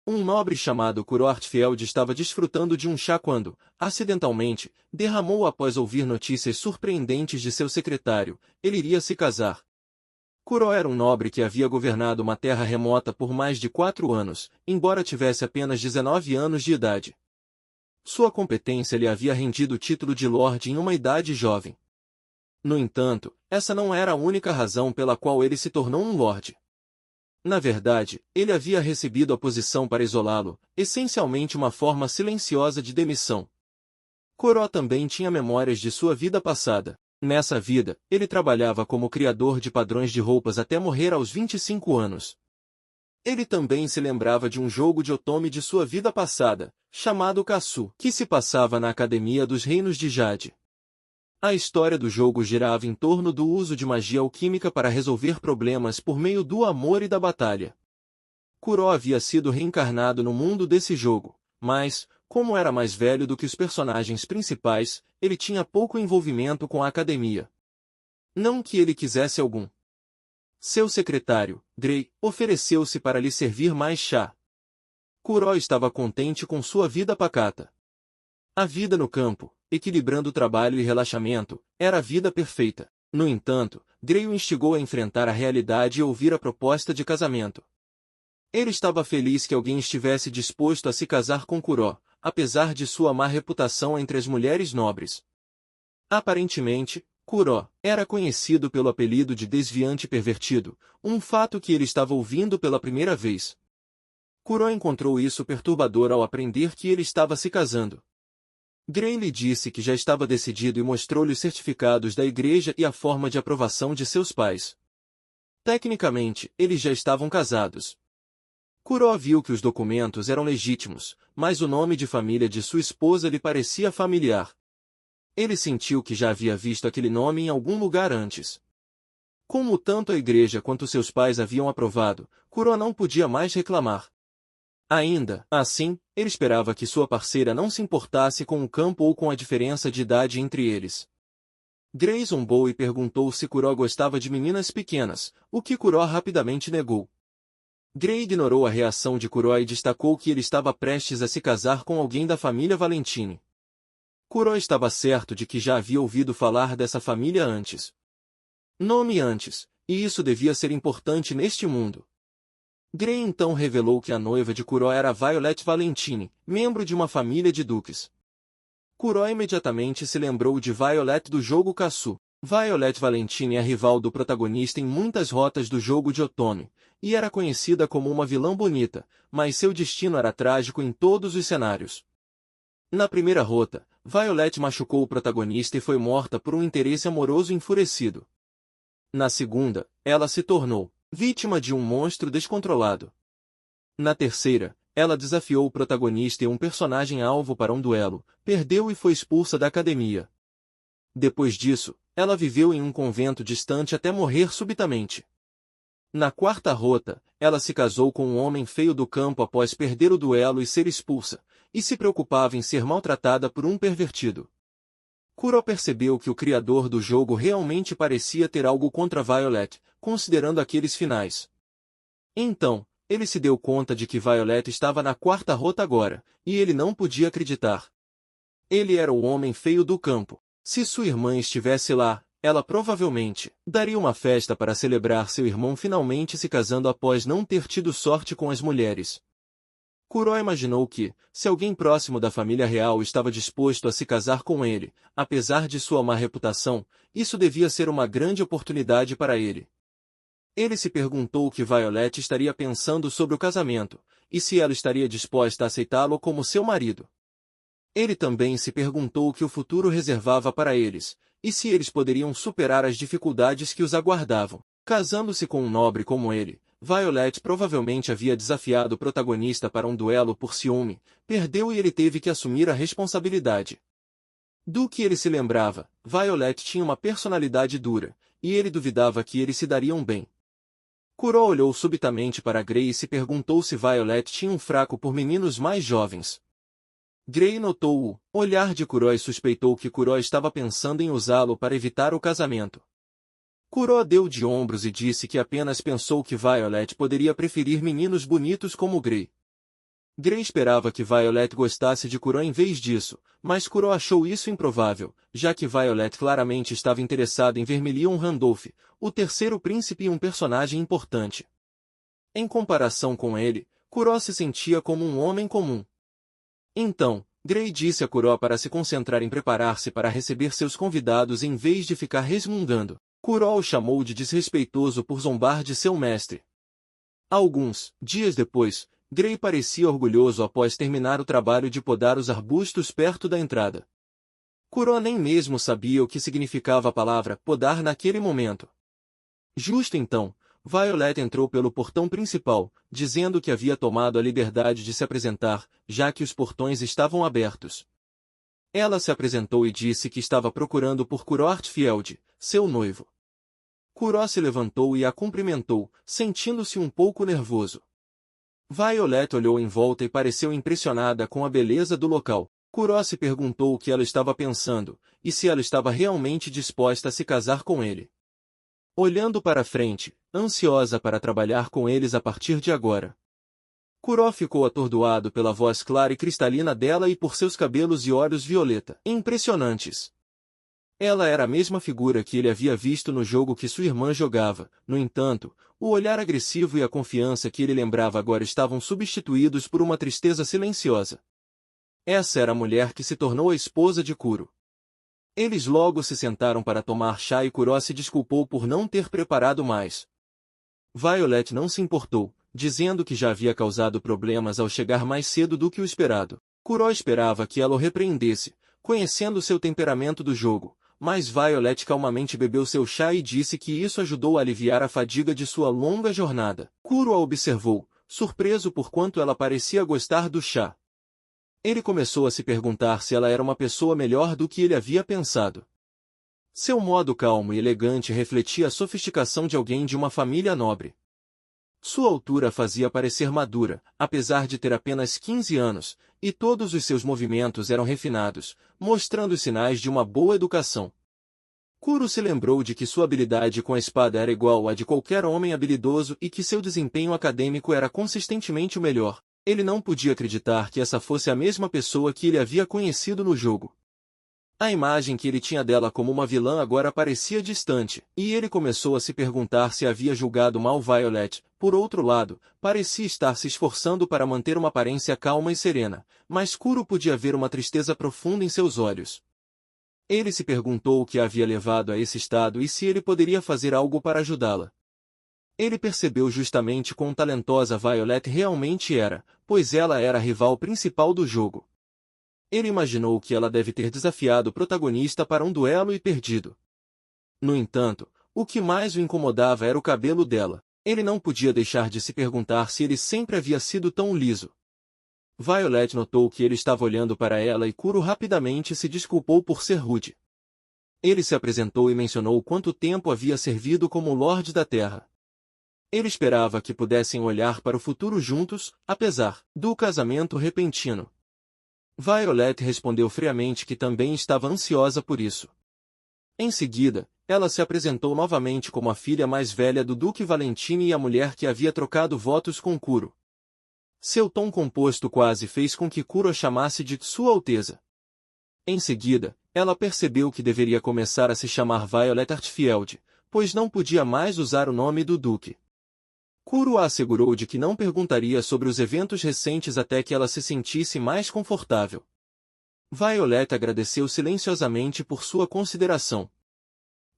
Um nobre chamado Kuro Artfeld estava desfrutando de um chá quando, acidentalmente, derramou após ouvir notícias surpreendentes de seu secretário. Ele iria se casar. Kuro era um nobre que havia governado uma terra remota por mais de 4 anos, embora tivesse apenas 19 anos de idade. Sua competência lhe havia rendido o título de Lorde em uma idade jovem. No entanto, essa não era a única razão pela qual ele se tornou um Lorde. Na verdade, ele havia recebido a posição para isolá-lo, essencialmente uma forma silenciosa de demissão. Kuro também tinha memórias de sua vida passada. Nessa vida, ele trabalhava como criador de padrões de roupas até morrer aos 25 anos. Ele também se lembrava de um jogo de otome de sua vida passada, chamado Kasu, que se passava na Academia dos Reinos de Jade. A história do jogo girava em torno do uso de magia alquímica para resolver problemas por meio do amor e da batalha. Kuro havia sido reencarnado no mundo desse jogo, mas, como era mais velho do que os personagens principais, ele tinha pouco envolvimento com a academia. Não que ele quisesse algum. Seu secretário, Gray, ofereceu-se para lhe servir mais chá. Kuro estava contente com sua vida pacata. A vida no campo, equilibrando trabalho e relaxamento, era a vida perfeita. No entanto, Gray o instigou a enfrentar a realidade e ouvir a proposta de casamento. Ele estava feliz que alguém estivesse disposto a se casar com Kuro, apesar de sua má reputação entre as mulheres nobres. Aparentemente, Kuro era conhecido pelo apelido de desviante pervertido, um fato que ele estava ouvindo pela primeira vez. Kuro encontrou isso perturbador ao aprender que ele estava se casando. Gray lhe disse que já estava decidido e mostrou-lhe os certificados da igreja e a forma de aprovação de seus pais. Tecnicamente, eles já estavam casados. Kuro viu que os documentos eram legítimos, mas o nome de família de sua esposa lhe parecia familiar. Ele sentiu que já havia visto aquele nome em algum lugar antes. Como tanto a igreja quanto seus pais haviam aprovado, Kuro não podia mais reclamar. Ainda assim, ele esperava que sua parceira não se importasse com o campo ou com a diferença de idade entre eles. Gray zombou e perguntou se Kuro gostava de meninas pequenas, o que Kuro rapidamente negou. Gray ignorou a reação de Kuro e destacou que ele estava prestes a se casar com alguém da família Valentine. Kuro estava certo de que já havia ouvido falar dessa família antes. Nome antes, e isso devia ser importante neste mundo. Gray então revelou que a noiva de Kuro era Violet Valentine, membro de uma família de duques. Kuro imediatamente se lembrou de Violet do jogo Kasu. Violet Valentine é rival do protagonista em muitas rotas do jogo de otome, e era conhecida como uma vilã bonita, mas seu destino era trágico em todos os cenários. Na primeira rota, Violet machucou o protagonista e foi morta por um interesse amoroso enfurecido. Na segunda, ela se tornou vítima de um monstro descontrolado. Na terceira, ela desafiou o protagonista e um personagem-alvo para um duelo, perdeu e foi expulsa da academia. Depois disso, ela viveu em um convento distante até morrer subitamente. Na quarta rota, ela se casou com um homem feio do campo após perder o duelo e ser expulsa, e se preocupava em ser maltratada por um pervertido. Kuro percebeu que o criador do jogo realmente parecia ter algo contra Violet, considerando aqueles finais. Então, ele se deu conta de que Violet estava na quarta rota agora, e ele não podia acreditar. Ele era o homem feio do campo. Se sua irmã estivesse lá, ela provavelmente daria uma festa para celebrar seu irmão finalmente se casando após não ter tido sorte com as mulheres. Kuro imaginou que, se alguém próximo da família real estava disposto a se casar com ele, apesar de sua má reputação, isso devia ser uma grande oportunidade para ele. Ele se perguntou o que Violet estaria pensando sobre o casamento, e se ela estaria disposta a aceitá-lo como seu marido. Ele também se perguntou o que o futuro reservava para eles, e se eles poderiam superar as dificuldades que os aguardavam. Casando-se com um nobre como ele, Violet provavelmente havia desafiado o protagonista para um duelo por ciúme, perdeu e ele teve que assumir a responsabilidade. Do que ele se lembrava, Violet tinha uma personalidade dura, e ele duvidava que eles se dariam bem. Kuro olhou subitamente para Gray e se perguntou se Violet tinha um fraco por meninos mais jovens. Gray notou o olhar de Kuro e suspeitou que Kuro estava pensando em usá-lo para evitar o casamento. Kuro deu de ombros e disse que apenas pensou que Violet poderia preferir meninos bonitos como Gray. Grey esperava que Violet gostasse de Kuro em vez disso, mas Kuro achou isso improvável, já que Violet claramente estava interessada em Vermilion Randolph, o terceiro príncipe e um personagem importante. Em comparação com ele, Kuro se sentia como um homem comum. Então, Grey disse a Kuro para se concentrar em preparar-se para receber seus convidados em vez de ficar resmungando. Kuro o chamou de desrespeitoso por zombar de seu mestre. Alguns dias depois, Grey parecia orgulhoso após terminar o trabalho de podar os arbustos perto da entrada. Kuro nem mesmo sabia o que significava a palavra podar naquele momento. Justo então, Violet entrou pelo portão principal, dizendo que havia tomado a liberdade de se apresentar, já que os portões estavam abertos. Ela se apresentou e disse que estava procurando por Kuro Hartfield, seu noivo. Kuro se levantou e a cumprimentou, sentindo-se um pouco nervoso. Violet olhou em volta e pareceu impressionada com a beleza do local. Kuro se perguntou o que ela estava pensando, e se ela estava realmente disposta a se casar com ele. Olhando para frente, ansiosa para trabalhar com eles a partir de agora. Kuro ficou atordoado pela voz clara e cristalina dela e por seus cabelos e olhos violeta, impressionantes. Ela era a mesma figura que ele havia visto no jogo que sua irmã jogava, no entanto, o olhar agressivo e a confiança que ele lembrava agora estavam substituídos por uma tristeza silenciosa. Essa era a mulher que se tornou a esposa de Kuro. Eles logo se sentaram para tomar chá e Kuro se desculpou por não ter preparado mais. Violet não se importou, dizendo que já havia causado problemas ao chegar mais cedo do que o esperado. Kuro esperava que ela o repreendesse, conhecendo seu temperamento do jogo, mas Violet calmamente bebeu seu chá e disse que isso ajudou a aliviar a fadiga de sua longa jornada. Kuro a observou, surpreso por quanto ela parecia gostar do chá. Ele começou a se perguntar se ela era uma pessoa melhor do que ele havia pensado. Seu modo calmo e elegante refletia a sofisticação de alguém de uma família nobre. Sua altura fazia parecer madura, apesar de ter apenas 15 anos, e todos os seus movimentos eram refinados, mostrando sinais de uma boa educação. Kuro se lembrou de que sua habilidade com a espada era igual à de qualquer homem habilidoso e que seu desempenho acadêmico era consistentemente o melhor. Ele não podia acreditar que essa fosse a mesma pessoa que ele havia conhecido no jogo. A imagem que ele tinha dela como uma vilã agora parecia distante, e ele começou a se perguntar se havia julgado mal Violet. Por outro lado, parecia estar se esforçando para manter uma aparência calma e serena, mas Kuro podia ver uma tristeza profunda em seus olhos. Ele se perguntou o que a havia levado a esse estado e se ele poderia fazer algo para ajudá-la. Ele percebeu justamente quão talentosa Violet realmente era, pois ela era a rival principal do jogo. Ele imaginou que ela deve ter desafiado o protagonista para um duelo e perdido. No entanto, o que mais o incomodava era o cabelo dela. Ele não podia deixar de se perguntar se ele sempre havia sido tão liso. Violet notou que ele estava olhando para ela e Kuro rapidamente se desculpou por ser rude. Ele se apresentou e mencionou quanto tempo havia servido como Lorde da Terra. Ele esperava que pudessem olhar para o futuro juntos, apesar do casamento repentino. Violet respondeu friamente que também estava ansiosa por isso. Em seguida, ela se apresentou novamente como a filha mais velha do Duque Valentine e a mulher que havia trocado votos com Kuro. Seu tom composto quase fez com que Kuro a chamasse de Sua Alteza. Em seguida, ela percebeu que deveria começar a se chamar Violet Hartfield, pois não podia mais usar o nome do Duque. Kuro a assegurou de que não perguntaria sobre os eventos recentes até que ela se sentisse mais confortável. Violet agradeceu silenciosamente por sua consideração.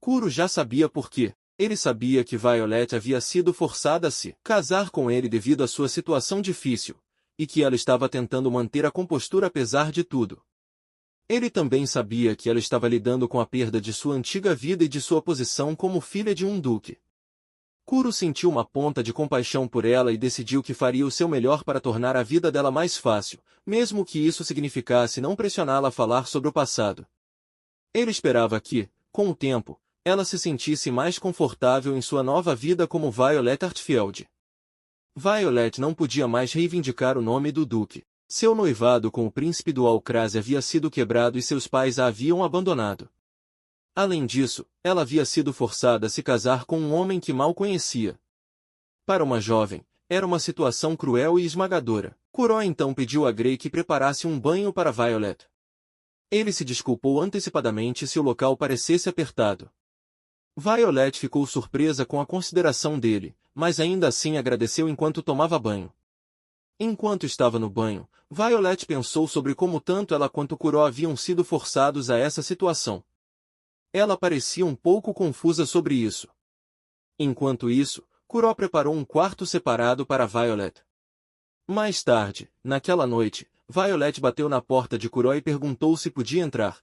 Kuro já sabia por quê. Ele sabia que Violet havia sido forçada a se casar com ele devido à sua situação difícil, e que ela estava tentando manter a compostura apesar de tudo. Ele também sabia que ela estava lidando com a perda de sua antiga vida e de sua posição como filha de um duque. Kuro sentiu uma ponta de compaixão por ela e decidiu que faria o seu melhor para tornar a vida dela mais fácil, mesmo que isso significasse não pressioná-la a falar sobre o passado. Ele esperava que, com o tempo, ela se sentisse mais confortável em sua nova vida como Violet Hartfield. Violet não podia mais reivindicar o nome do Duque. Seu noivado com o príncipe do Alcraz havia sido quebrado e seus pais a haviam abandonado. Além disso, ela havia sido forçada a se casar com um homem que mal conhecia. Para uma jovem, era uma situação cruel e esmagadora. Kuro então pediu a Grey que preparasse um banho para Violet. Ele se desculpou antecipadamente se o local parecesse apertado. Violet ficou surpresa com a consideração dele, mas ainda assim agradeceu enquanto tomava banho. Enquanto estava no banho, Violet pensou sobre como tanto ela quanto Kuro haviam sido forçados a essa situação. Ela parecia um pouco confusa sobre isso. Enquanto isso, Kuro preparou um quarto separado para Violet. Mais tarde, naquela noite, Violet bateu na porta de Kuro e perguntou se podia entrar.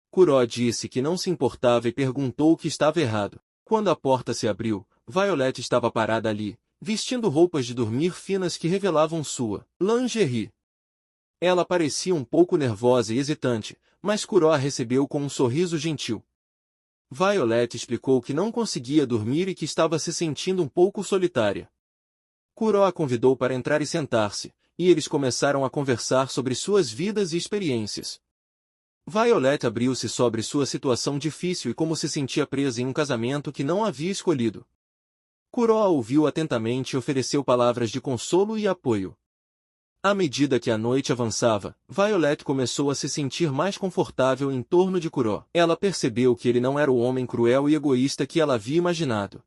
Kuro disse que não se importava e perguntou o que estava errado. Quando a porta se abriu, Violet estava parada ali, vestindo roupas de dormir finas que revelavam sua lingerie. Ela parecia um pouco nervosa e hesitante, mas Kuro a recebeu com um sorriso gentil. Violet explicou que não conseguia dormir e que estava se sentindo um pouco solitária. Kuro a convidou para entrar e sentar-se, e eles começaram a conversar sobre suas vidas e experiências. Violet abriu-se sobre sua situação difícil e como se sentia presa em um casamento que não havia escolhido. Kuro a ouviu atentamente e ofereceu palavras de consolo e apoio. À medida que a noite avançava, Violet começou a se sentir mais confortável em torno de Kuro. Ela percebeu que ele não era o homem cruel e egoísta que ela havia imaginado.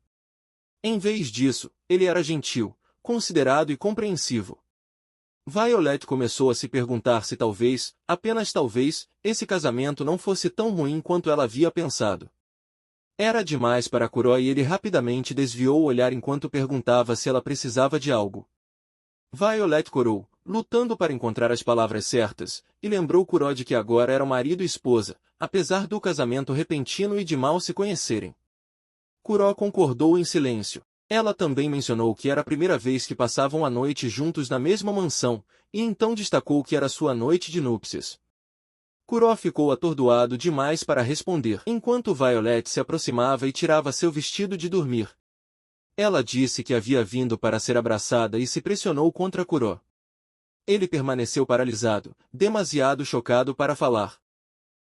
Em vez disso, ele era gentil, considerado e compreensivo. Violet começou a se perguntar se talvez, apenas talvez, esse casamento não fosse tão ruim quanto ela havia pensado. Era demais para Kuro e ele rapidamente desviou o olhar enquanto perguntava se ela precisava de algo. Violet corou, lutando para encontrar as palavras certas, e lembrou Kuro de que agora eram marido e esposa, apesar do casamento repentino e de mal se conhecerem. Kuro concordou em silêncio. Ela também mencionou que era a primeira vez que passavam a noite juntos na mesma mansão, e então destacou que era sua noite de núpcias. Kuro ficou atordoado demais para responder, enquanto Violet se aproximava e tirava seu vestido de dormir. Ela disse que havia vindo para ser abraçada e se pressionou contra Kuro. Ele permaneceu paralisado, demasiado chocado para falar.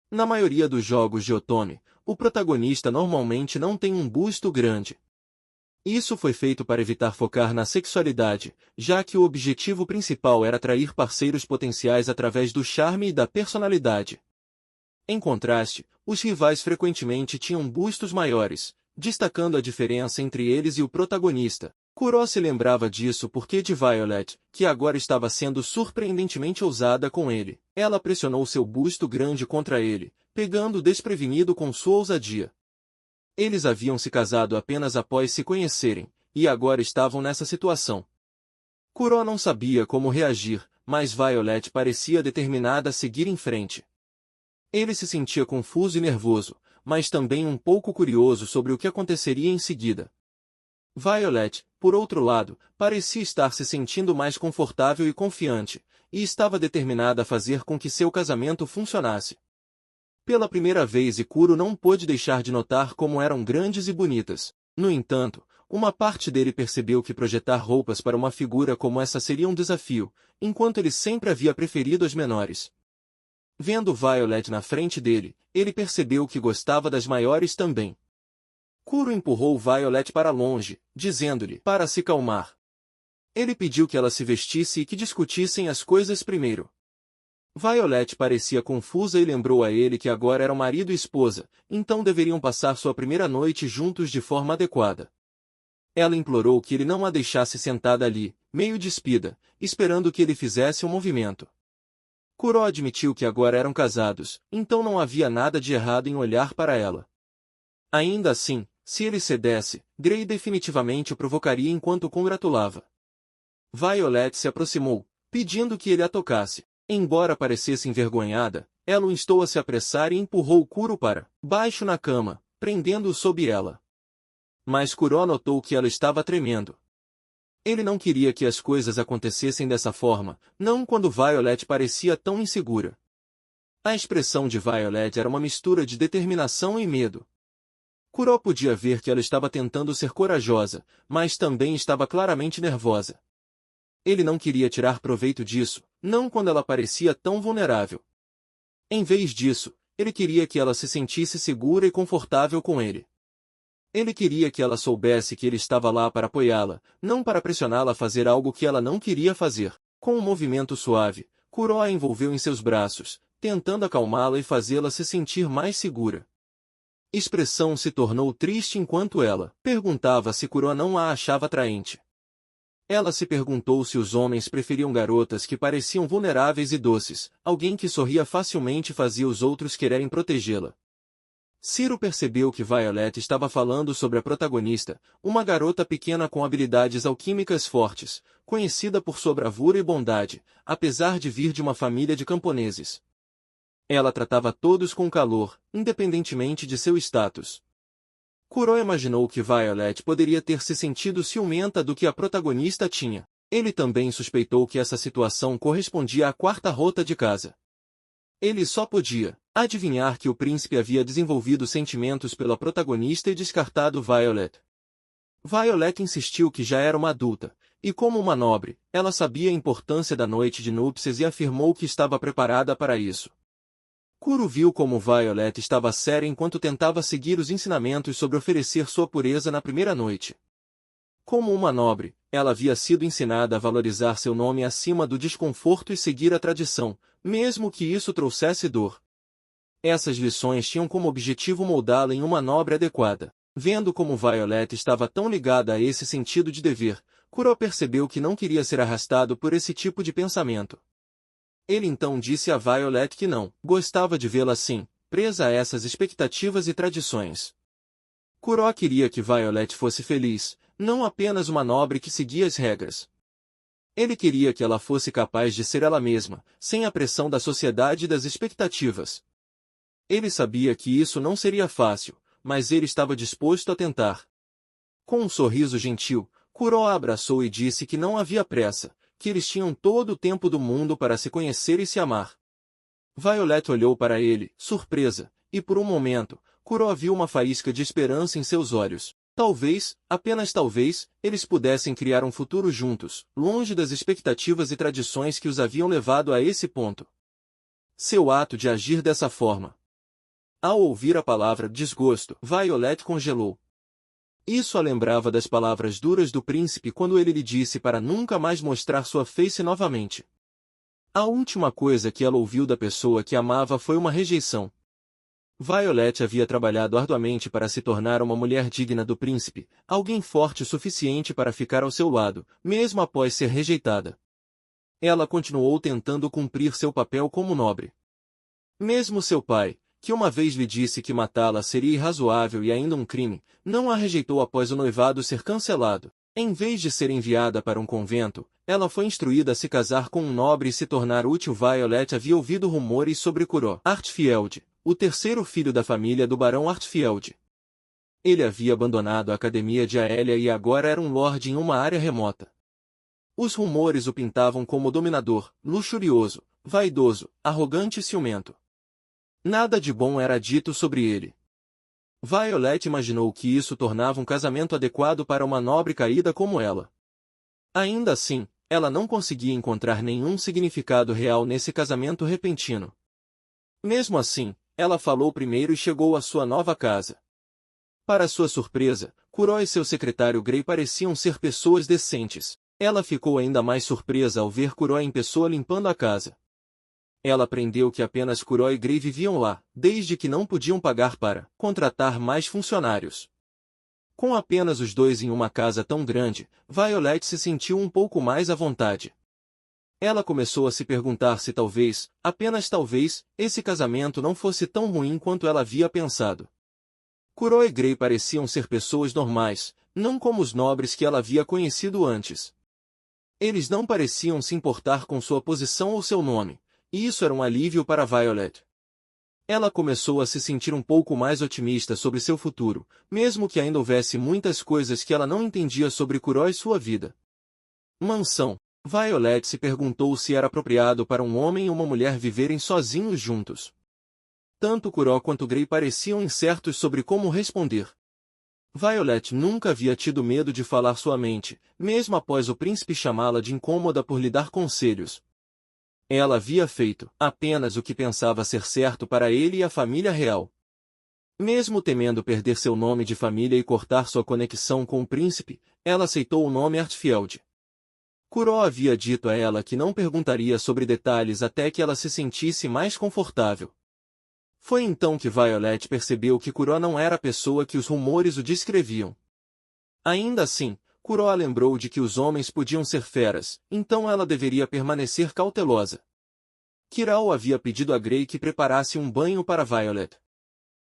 Na maioria dos jogos de Otome, o protagonista normalmente não tem um busto grande. Isso foi feito para evitar focar na sexualidade, já que o objetivo principal era atrair parceiros potenciais através do charme e da personalidade. Em contraste, os rivais frequentemente tinham bustos maiores, destacando a diferença entre eles e o protagonista. Kuro se lembrava disso porque de Violet, que agora estava sendo surpreendentemente ousada com ele. Ela pressionou seu busto grande contra ele, pegando-o desprevenido com sua ousadia. Eles haviam se casado apenas após se conhecerem, e agora estavam nessa situação. Kuro não sabia como reagir, mas Violet parecia determinada a seguir em frente. Ele se sentia confuso e nervoso, mas também um pouco curioso sobre o que aconteceria em seguida. Violet, por outro lado, parecia estar se sentindo mais confortável e confiante, e estava determinada a fazer com que seu casamento funcionasse. Pela primeira vez Kuro não pôde deixar de notar como eram grandes e bonitas. No entanto, uma parte dele percebeu que projetar roupas para uma figura como essa seria um desafio, enquanto ele sempre havia preferido as menores. Vendo Violet na frente dele, ele percebeu que gostava das maiores também. Kuro empurrou Violet para longe, dizendo-lhe para se calmar. Ele pediu que ela se vestisse e que discutissem as coisas primeiro. Violet parecia confusa e lembrou a ele que agora eram marido e esposa, então deveriam passar sua primeira noite juntos de forma adequada. Ela implorou que ele não a deixasse sentada ali, meio despida, esperando que ele fizesse um movimento. Kuro admitiu que agora eram casados, então não havia nada de errado em olhar para ela. Ainda assim, se ele cedesse, Grey definitivamente o provocaria enquanto o congratulava. Violet se aproximou, pedindo que ele a tocasse. Embora parecesse envergonhada, ela o instou a se apressar e empurrou Kuro para baixo na cama, prendendo-o sob ela. Mas Kuro notou que ela estava tremendo. Ele não queria que as coisas acontecessem dessa forma, não quando Violet parecia tão insegura. A expressão de Violet era uma mistura de determinação e medo. Kuro podia ver que ela estava tentando ser corajosa, mas também estava claramente nervosa. Ele não queria tirar proveito disso, não quando ela parecia tão vulnerável. Em vez disso, ele queria que ela se sentisse segura e confortável com ele. Ele queria que ela soubesse que ele estava lá para apoiá-la, não para pressioná-la a fazer algo que ela não queria fazer. Com um movimento suave, Kuro a envolveu em seus braços, tentando acalmá-la e fazê-la se sentir mais segura. Expressão se tornou triste enquanto ela perguntava se Kuro não a achava atraente. Ela se perguntou se os homens preferiam garotas que pareciam vulneráveis e doces, alguém que sorria facilmente fazia os outros quererem protegê-la. Ciro percebeu que Violet estava falando sobre a protagonista, uma garota pequena com habilidades alquímicas fortes, conhecida por sua bravura e bondade, apesar de vir de uma família de camponeses. Ela tratava todos com calor, independentemente de seu status. Kuro imaginou que Violet poderia ter se sentido ciumenta do que a protagonista tinha. Ele também suspeitou que essa situação correspondia à quarta rota de casa. Ele só podia adivinhar que o príncipe havia desenvolvido sentimentos pela protagonista e descartado Violet. Violet insistiu que já era uma adulta, e como uma nobre, ela sabia a importância da noite de núpcias e afirmou que estava preparada para isso. Kuro viu como Violet estava séria enquanto tentava seguir os ensinamentos sobre oferecer sua pureza na primeira noite. Como uma nobre, ela havia sido ensinada a valorizar seu nome acima do desconforto e seguir a tradição, mesmo que isso trouxesse dor. Essas lições tinham como objetivo moldá-la em uma nobre adequada. Vendo como Violet estava tão ligada a esse sentido de dever, Kuro percebeu que não queria ser arrastado por esse tipo de pensamento. Ele então disse a Violet que não gostava de vê-la assim, presa a essas expectativas e tradições. Kuro queria que Violet fosse feliz, não apenas uma nobre que seguia as regras. Ele queria que ela fosse capaz de ser ela mesma, sem a pressão da sociedade e das expectativas. Ele sabia que isso não seria fácil, mas ele estava disposto a tentar. Com um sorriso gentil, Kuro a abraçou e disse que não havia pressa, que eles tinham todo o tempo do mundo para se conhecer e se amar. Violet olhou para ele, surpresa, e por um momento, Kuro viu uma faísca de esperança em seus olhos. Talvez, apenas talvez, eles pudessem criar um futuro juntos, longe das expectativas e tradições que os haviam levado a esse ponto. Seu ato de agir dessa forma. Ao ouvir a palavra desgosto, Violet congelou. Isso a lembrava das palavras duras do príncipe quando ele lhe disse para nunca mais mostrar sua face novamente. A última coisa que ela ouviu da pessoa que amava foi uma rejeição. Violet havia trabalhado arduamente para se tornar uma mulher digna do príncipe, alguém forte o suficiente para ficar ao seu lado, mesmo após ser rejeitada. Ela continuou tentando cumprir seu papel como nobre. Mesmo seu pai, que uma vez lhe disse que matá-la seria irrazoável e ainda um crime, não a rejeitou após o noivado ser cancelado. Em vez de ser enviada para um convento, ela foi instruída a se casar com um nobre e se tornar útil. Violet havia ouvido rumores sobre Kuro Hartfield, o terceiro filho da família do Barão Hartfield. Ele havia abandonado a academia de Aelia e agora era um lorde em uma área remota. Os rumores o pintavam como dominador, luxurioso, vaidoso, arrogante e ciumento. Nada de bom era dito sobre ele. Violet imaginou que isso tornava um casamento adequado para uma nobre caída como ela. Ainda assim, ela não conseguia encontrar nenhum significado real nesse casamento repentino. Mesmo assim, ela falou primeiro e chegou à sua nova casa. Para sua surpresa, Kuro e seu secretário Grey pareciam ser pessoas decentes. Ela ficou ainda mais surpresa ao ver Kuro em pessoa limpando a casa. Ela aprendeu que apenas Kuro e Grey viviam lá, desde que não podiam pagar para contratar mais funcionários. Com apenas os dois em uma casa tão grande, Violet se sentiu um pouco mais à vontade. Ela começou a se perguntar se talvez, apenas talvez, esse casamento não fosse tão ruim quanto ela havia pensado. Kuro e Grey pareciam ser pessoas normais, não como os nobres que ela havia conhecido antes. Eles não pareciam se importar com sua posição ou seu nome. E isso era um alívio para Violet. Ela começou a se sentir um pouco mais otimista sobre seu futuro, mesmo que ainda houvesse muitas coisas que ela não entendia sobre Kuro e sua vida. Mansão. Violet se perguntou se era apropriado para um homem e uma mulher viverem sozinhos juntos. Tanto Kuro quanto Grey pareciam incertos sobre como responder. Violet nunca havia tido medo de falar sua mente, mesmo após o príncipe chamá-la de incômoda por lhe dar conselhos. Ela havia feito apenas o que pensava ser certo para ele e a família real. Mesmo temendo perder seu nome de família e cortar sua conexão com o príncipe, ela aceitou o nome Hartfield. Kuro havia dito a ela que não perguntaria sobre detalhes até que ela se sentisse mais confortável. Foi então que Violet percebeu que Kuro não era a pessoa que os rumores o descreviam. Ainda assim, Kuro a lembrou de que os homens podiam ser feras, então ela deveria permanecer cautelosa. Kirao havia pedido a Grey que preparasse um banho para Violet.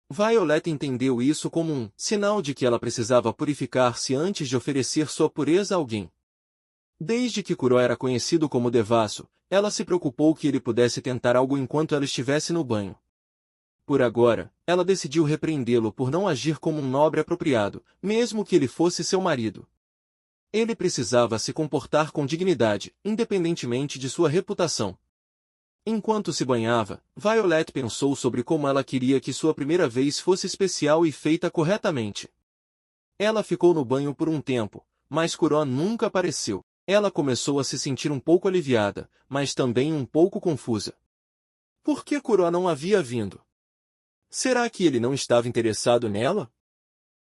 Violet entendeu isso como um sinal de que ela precisava purificar-se antes de oferecer sua pureza a alguém. Desde que Kuro era conhecido como devasso, ela se preocupou que ele pudesse tentar algo enquanto ela estivesse no banho. Por agora, ela decidiu repreendê-lo por não agir como um nobre apropriado, mesmo que ele fosse seu marido. Ele precisava se comportar com dignidade, independentemente de sua reputação. Enquanto se banhava, Violet pensou sobre como ela queria que sua primeira vez fosse especial e feita corretamente. Ela ficou no banho por um tempo, mas Kuro nunca apareceu. Ela começou a se sentir um pouco aliviada, mas também um pouco confusa. Por que Kuro não havia vindo? Será que ele não estava interessado nela?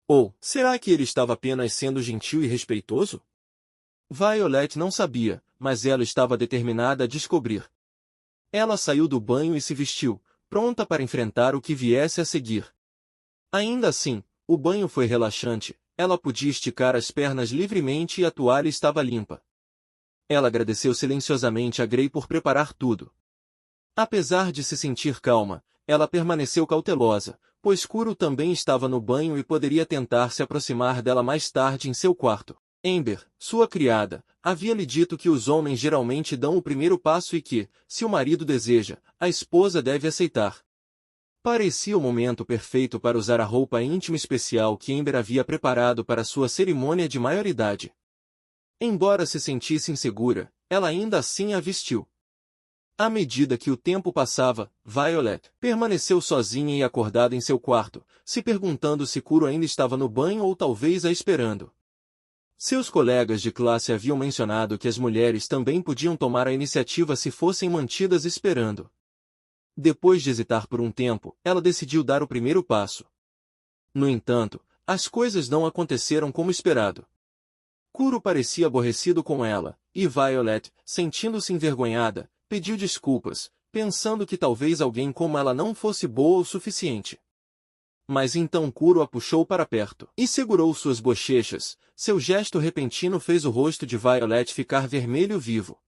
Ou, será que ele estava apenas sendo gentil e respeitoso? Violet não sabia, mas ela estava determinada a descobrir. Ela saiu do banho e se vestiu, pronta para enfrentar o que viesse a seguir. Ainda assim, o banho foi relaxante, ela podia esticar as pernas livremente e a toalha estava limpa. Ela agradeceu silenciosamente a Grey por preparar tudo. Apesar de se sentir calma, ela permaneceu cautelosa, pois Kuro também estava no banho e poderia tentar se aproximar dela mais tarde em seu quarto. Ember, sua criada, havia lhe dito que os homens geralmente dão o primeiro passo e que, se o marido deseja, a esposa deve aceitar. Parecia o momento perfeito para usar a roupa íntima especial que Ember havia preparado para sua cerimônia de maioridade. Embora se sentisse insegura, ela ainda assim a vestiu. À medida que o tempo passava, Violet permaneceu sozinha e acordada em seu quarto, se perguntando se Kuro ainda estava no banho ou talvez a esperando. Seus colegas de classe haviam mencionado que as mulheres também podiam tomar a iniciativa se fossem mantidas esperando. Depois de hesitar por um tempo, ela decidiu dar o primeiro passo. No entanto, as coisas não aconteceram como esperado. Kuro parecia aborrecido com ela, e Violet, sentindo-se envergonhada, pediu desculpas, pensando que talvez alguém como ela não fosse boa o suficiente. Mas então Kuro a puxou para perto e segurou suas bochechas. Seu gesto repentino fez o rosto de Violet ficar vermelho vivo.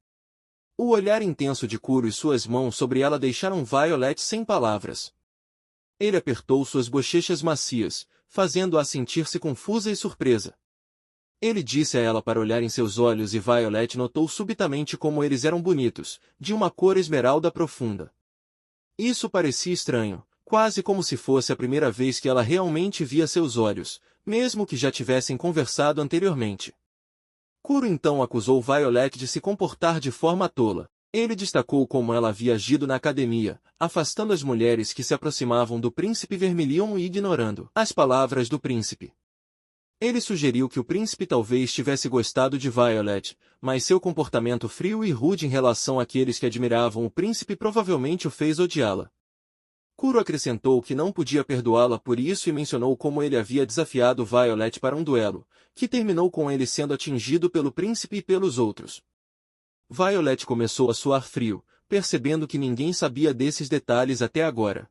O olhar intenso de Kuro e suas mãos sobre ela deixaram Violet sem palavras. Ele apertou suas bochechas macias, fazendo-a sentir-se confusa e surpresa. Ele disse a ela para olhar em seus olhos e Violet notou subitamente como eles eram bonitos, de uma cor esmeralda profunda. Isso parecia estranho, quase como se fosse a primeira vez que ela realmente via seus olhos, mesmo que já tivessem conversado anteriormente. Kuro então acusou Violet de se comportar de forma tola. Ele destacou como ela havia agido na academia, afastando as mulheres que se aproximavam do príncipe Vermilion e ignorando as palavras do príncipe. Ele sugeriu que o príncipe talvez tivesse gostado de Violet, mas seu comportamento frio e rude em relação àqueles que admiravam o príncipe provavelmente o fez odiá-la. Kuro acrescentou que não podia perdoá-la por isso e mencionou como ele havia desafiado Violet para um duelo, que terminou com ele sendo atingido pelo príncipe e pelos outros. Violet começou a suar frio, percebendo que ninguém sabia desses detalhes até agora.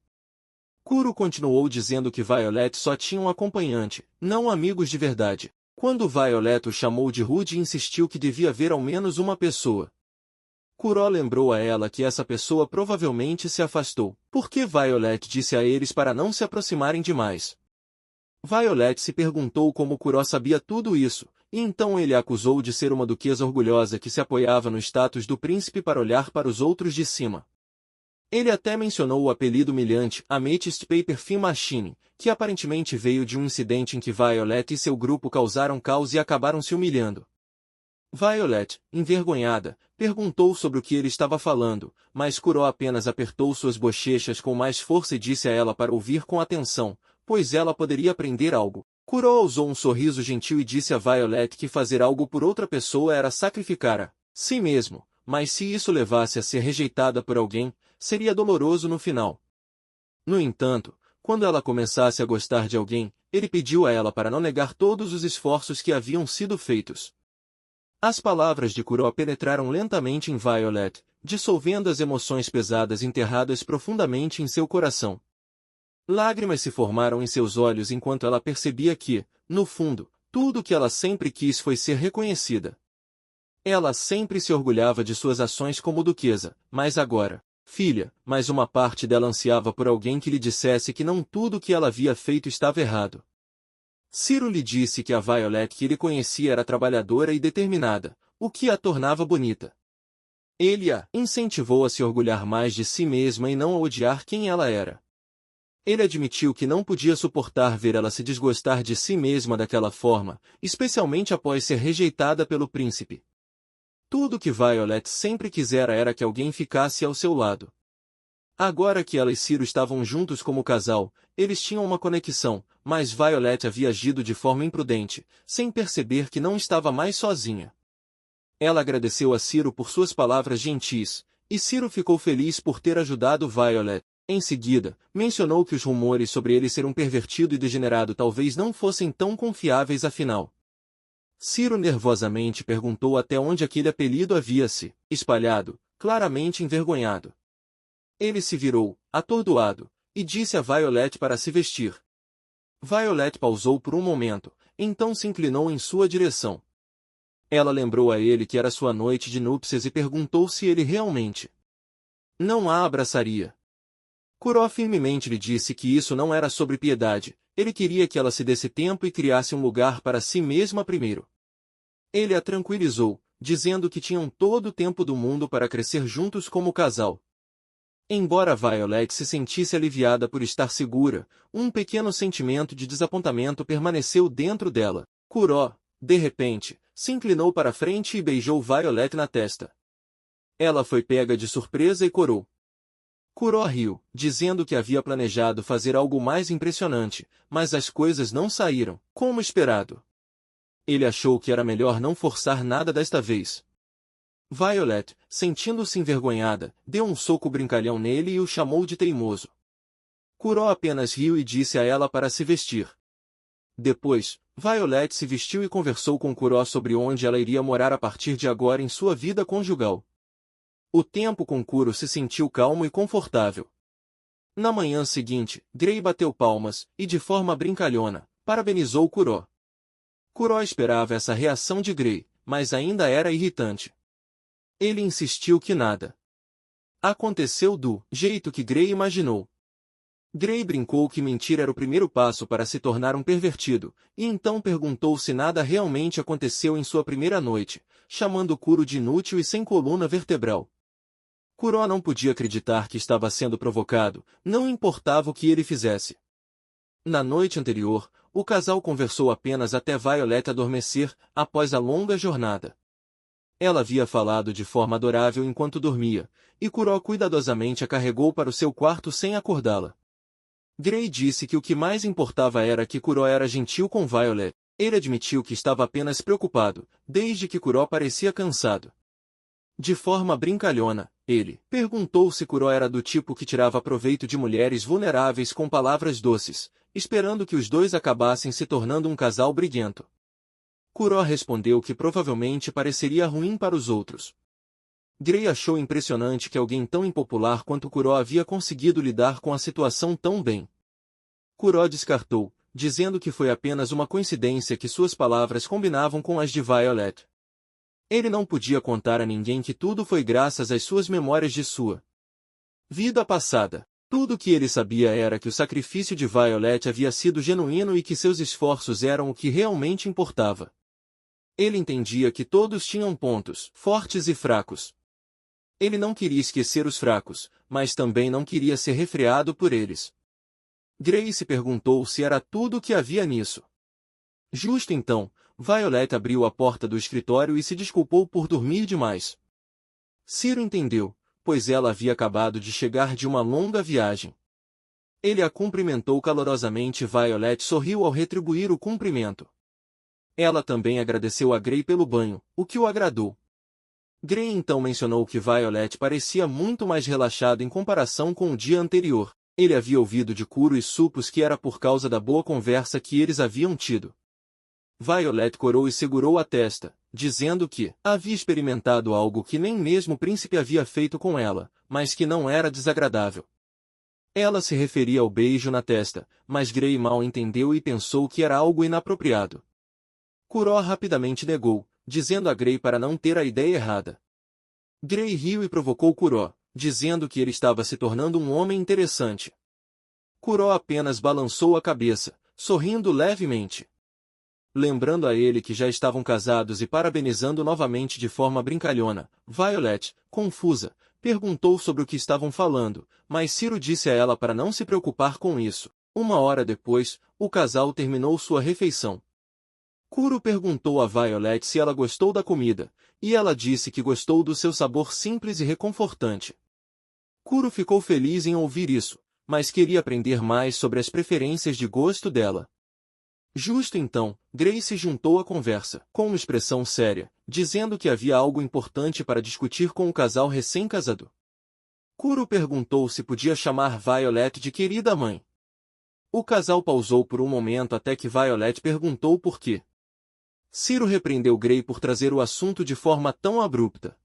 Kuro continuou dizendo que Violet só tinha um acompanhante, não amigos de verdade. Quando Violet o chamou de rude e insistiu que devia haver ao menos uma pessoa. Kuro lembrou a ela que essa pessoa provavelmente se afastou, porque Violet disse a eles para não se aproximarem demais. Violet se perguntou como Kuro sabia tudo isso, e então ele a acusou de ser uma duquesa orgulhosa que se apoiava no status do príncipe para olhar para os outros de cima. Ele até mencionou o apelido humilhante Amethyst Paper Fin Machine, que aparentemente veio de um incidente em que Violet e seu grupo causaram caos e acabaram se humilhando. Violet, envergonhada, perguntou sobre o que ele estava falando, mas Kuro apenas apertou suas bochechas com mais força e disse a ela para ouvir com atenção, pois ela poderia aprender algo. Kuro usou um sorriso gentil e disse a Violet que fazer algo por outra pessoa era sacrificar a si mesmo, mas se isso levasse a ser rejeitada por alguém, seria doloroso no final. No entanto, quando ela começasse a gostar de alguém, ele pediu a ela para não negar todos os esforços que haviam sido feitos. As palavras de Kuro penetraram lentamente em Violet, dissolvendo as emoções pesadas enterradas profundamente em seu coração. Lágrimas se formaram em seus olhos enquanto ela percebia que, no fundo, tudo o que ela sempre quis foi ser reconhecida. Ela sempre se orgulhava de suas ações como duquesa, mas agora, filha, mais uma parte dela ansiava por alguém que lhe dissesse que não tudo o que ela havia feito estava errado. Ciro lhe disse que a Violet que ele conhecia era trabalhadora e determinada, o que a tornava bonita. Ele a incentivou a se orgulhar mais de si mesma e não a odiar quem ela era. Ele admitiu que não podia suportar ver ela se desgostar de si mesma daquela forma, especialmente após ser rejeitada pelo príncipe. Tudo que Violet sempre quisera era que alguém ficasse ao seu lado. Agora que ela e Ciro estavam juntos como casal, eles tinham uma conexão, mas Violet havia agido de forma imprudente, sem perceber que não estava mais sozinha. Ela agradeceu a Ciro por suas palavras gentis, e Ciro ficou feliz por ter ajudado Violet. Em seguida, mencionou que os rumores sobre ele ser um pervertido e degenerado talvez não fossem tão confiáveis afinal. Ciro nervosamente perguntou até onde aquele apelido havia se espalhado, claramente envergonhado. Ele se virou, atordoado, e disse a Violet para se vestir. Violet pausou por um momento, então se inclinou em sua direção. Ela lembrou a ele que era sua noite de núpcias e perguntou se ele realmente não a abraçaria. Kuro firmemente lhe disse que isso não era sobre piedade, ele queria que ela se desse tempo e criasse um lugar para si mesma primeiro. Ele a tranquilizou, dizendo que tinham todo o tempo do mundo para crescer juntos como casal. Embora Violet se sentisse aliviada por estar segura, um pequeno sentimento de desapontamento permaneceu dentro dela. Kuro, de repente, se inclinou para frente e beijou Violet na testa. Ela foi pega de surpresa e corou. Kuro riu, dizendo que havia planejado fazer algo mais impressionante, mas as coisas não saíram como esperado. Ele achou que era melhor não forçar nada desta vez. Violet, sentindo-se envergonhada, deu um soco brincalhão nele e o chamou de teimoso. Kuro apenas riu e disse a ela para se vestir. Depois, Violet se vestiu e conversou com Kuro sobre onde ela iria morar a partir de agora em sua vida conjugal. O tempo com Kuro se sentiu calmo e confortável. Na manhã seguinte, Grey bateu palmas, e de forma brincalhona, parabenizou Kuro. Kuro esperava essa reação de Grey, mas ainda era irritante. Ele insistiu que nada aconteceu do jeito que Grey imaginou. Grey brincou que mentir era o primeiro passo para se tornar um pervertido, e então perguntou se nada realmente aconteceu em sua primeira noite, chamando Kuro de inútil e sem coluna vertebral. Kuro não podia acreditar que estava sendo provocado, não importava o que ele fizesse. Na noite anterior, o casal conversou apenas até Violet adormecer, após a longa jornada. Ela havia falado de forma adorável enquanto dormia, e Kuro cuidadosamente a carregou para o seu quarto sem acordá-la. Grey disse que o que mais importava era que Kuro era gentil com Violet. Ele admitiu que estava apenas preocupado, desde que Kuro parecia cansado. De forma brincalhona, ele perguntou se Kuro era do tipo que tirava proveito de mulheres vulneráveis com palavras doces, esperando que os dois acabassem se tornando um casal briguento. Kuro respondeu que provavelmente pareceria ruim para os outros. Grey achou impressionante que alguém tão impopular quanto Kuro havia conseguido lidar com a situação tão bem. Kuro descartou, dizendo que foi apenas uma coincidência que suas palavras combinavam com as de Violet. Ele não podia contar a ninguém que tudo foi graças às suas memórias de sua vida passada. Tudo o que ele sabia era que o sacrifício de Violet havia sido genuíno e que seus esforços eram o que realmente importava. Ele entendia que todos tinham pontos fortes e fracos. Ele não queria esquecer os fracos, mas também não queria ser refreado por eles. Grey se perguntou se era tudo o que havia nisso. Justo então, Violet abriu a porta do escritório e se desculpou por dormir demais. Ciro entendeu, pois ela havia acabado de chegar de uma longa viagem. Ele a cumprimentou calorosamente e Violet sorriu ao retribuir o cumprimento. Ela também agradeceu a Grey pelo banho, o que o agradou. Grey então mencionou que Violet parecia muito mais relaxada em comparação com o dia anterior. Ele havia ouvido de Kuro e supus que era por causa da boa conversa que eles haviam tido. Violet corou e segurou a testa, dizendo que havia experimentado algo que nem mesmo o príncipe havia feito com ela, mas que não era desagradável. Ela se referia ao beijo na testa, mas Grey mal entendeu e pensou que era algo inapropriado. Kuro rapidamente negou, dizendo a Grey para não ter a ideia errada. Grey riu e provocou Kuro, dizendo que ele estava se tornando um homem interessante. Kuro apenas balançou a cabeça, sorrindo levemente. Lembrando a ele que já estavam casados e parabenizando novamente de forma brincalhona, Violet, confusa, perguntou sobre o que estavam falando, mas Ciro disse a ela para não se preocupar com isso. 1 hora depois, o casal terminou sua refeição. Kuro perguntou a Violet se ela gostou da comida, e ela disse que gostou do seu sabor simples e reconfortante. Kuro ficou feliz em ouvir isso, mas queria aprender mais sobre as preferências de gosto dela. Justo então, Grey se juntou à conversa, com uma expressão séria, dizendo que havia algo importante para discutir com o casal recém-casado. Kuro perguntou se podia chamar Violet de querida mãe. O casal pausou por um momento até que Violet perguntou por quê. Ciro repreendeu Grey por trazer o assunto de forma tão abrupta.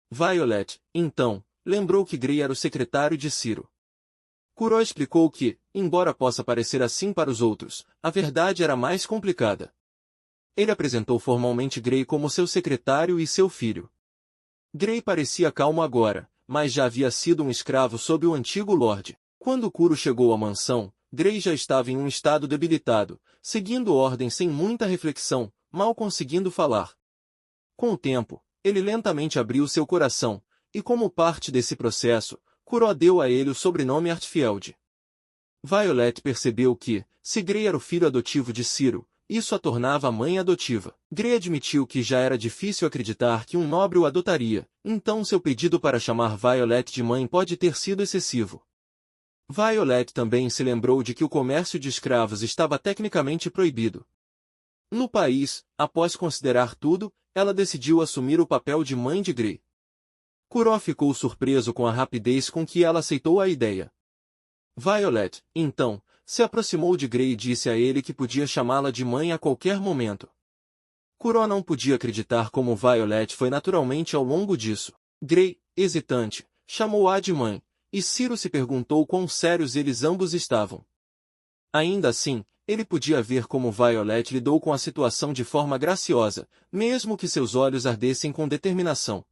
Violet, então, lembrou que Grey era o secretário de Ciro. Kuro explicou que, embora possa parecer assim para os outros, a verdade era mais complicada. Ele apresentou formalmente Grey como seu secretário e seu filho. Grey parecia calmo agora, mas já havia sido um escravo sob o antigo Lorde. Quando Kuro chegou à mansão, Grey já estava em um estado debilitado, seguindo ordens sem muita reflexão, mal conseguindo falar. Com o tempo, ele lentamente abriu seu coração, e como parte desse processo, Kuro deu a ele o sobrenome Artfield. Violet percebeu que, se Grey era o filho adotivo de Ciro, isso a tornava a mãe adotiva. Grey admitiu que já era difícil acreditar que um nobre o adotaria, então seu pedido para chamar Violet de mãe pode ter sido excessivo. Violet também se lembrou de que o comércio de escravos estava tecnicamente proibido. No país, após considerar tudo, ela decidiu assumir o papel de mãe de Grey. Kuro ficou surpreso com a rapidez com que ela aceitou a ideia. Violet, então, se aproximou de Grey e disse a ele que podia chamá-la de mãe a qualquer momento. Kuro não podia acreditar como Violet foi naturalmente ao longo disso. Grey, hesitante, chamou-a de mãe, e Ciro se perguntou quão sérios eles ambos estavam. Ainda assim, ele podia ver como Violet lidou com a situação de forma graciosa, mesmo que seus olhos ardessem com determinação.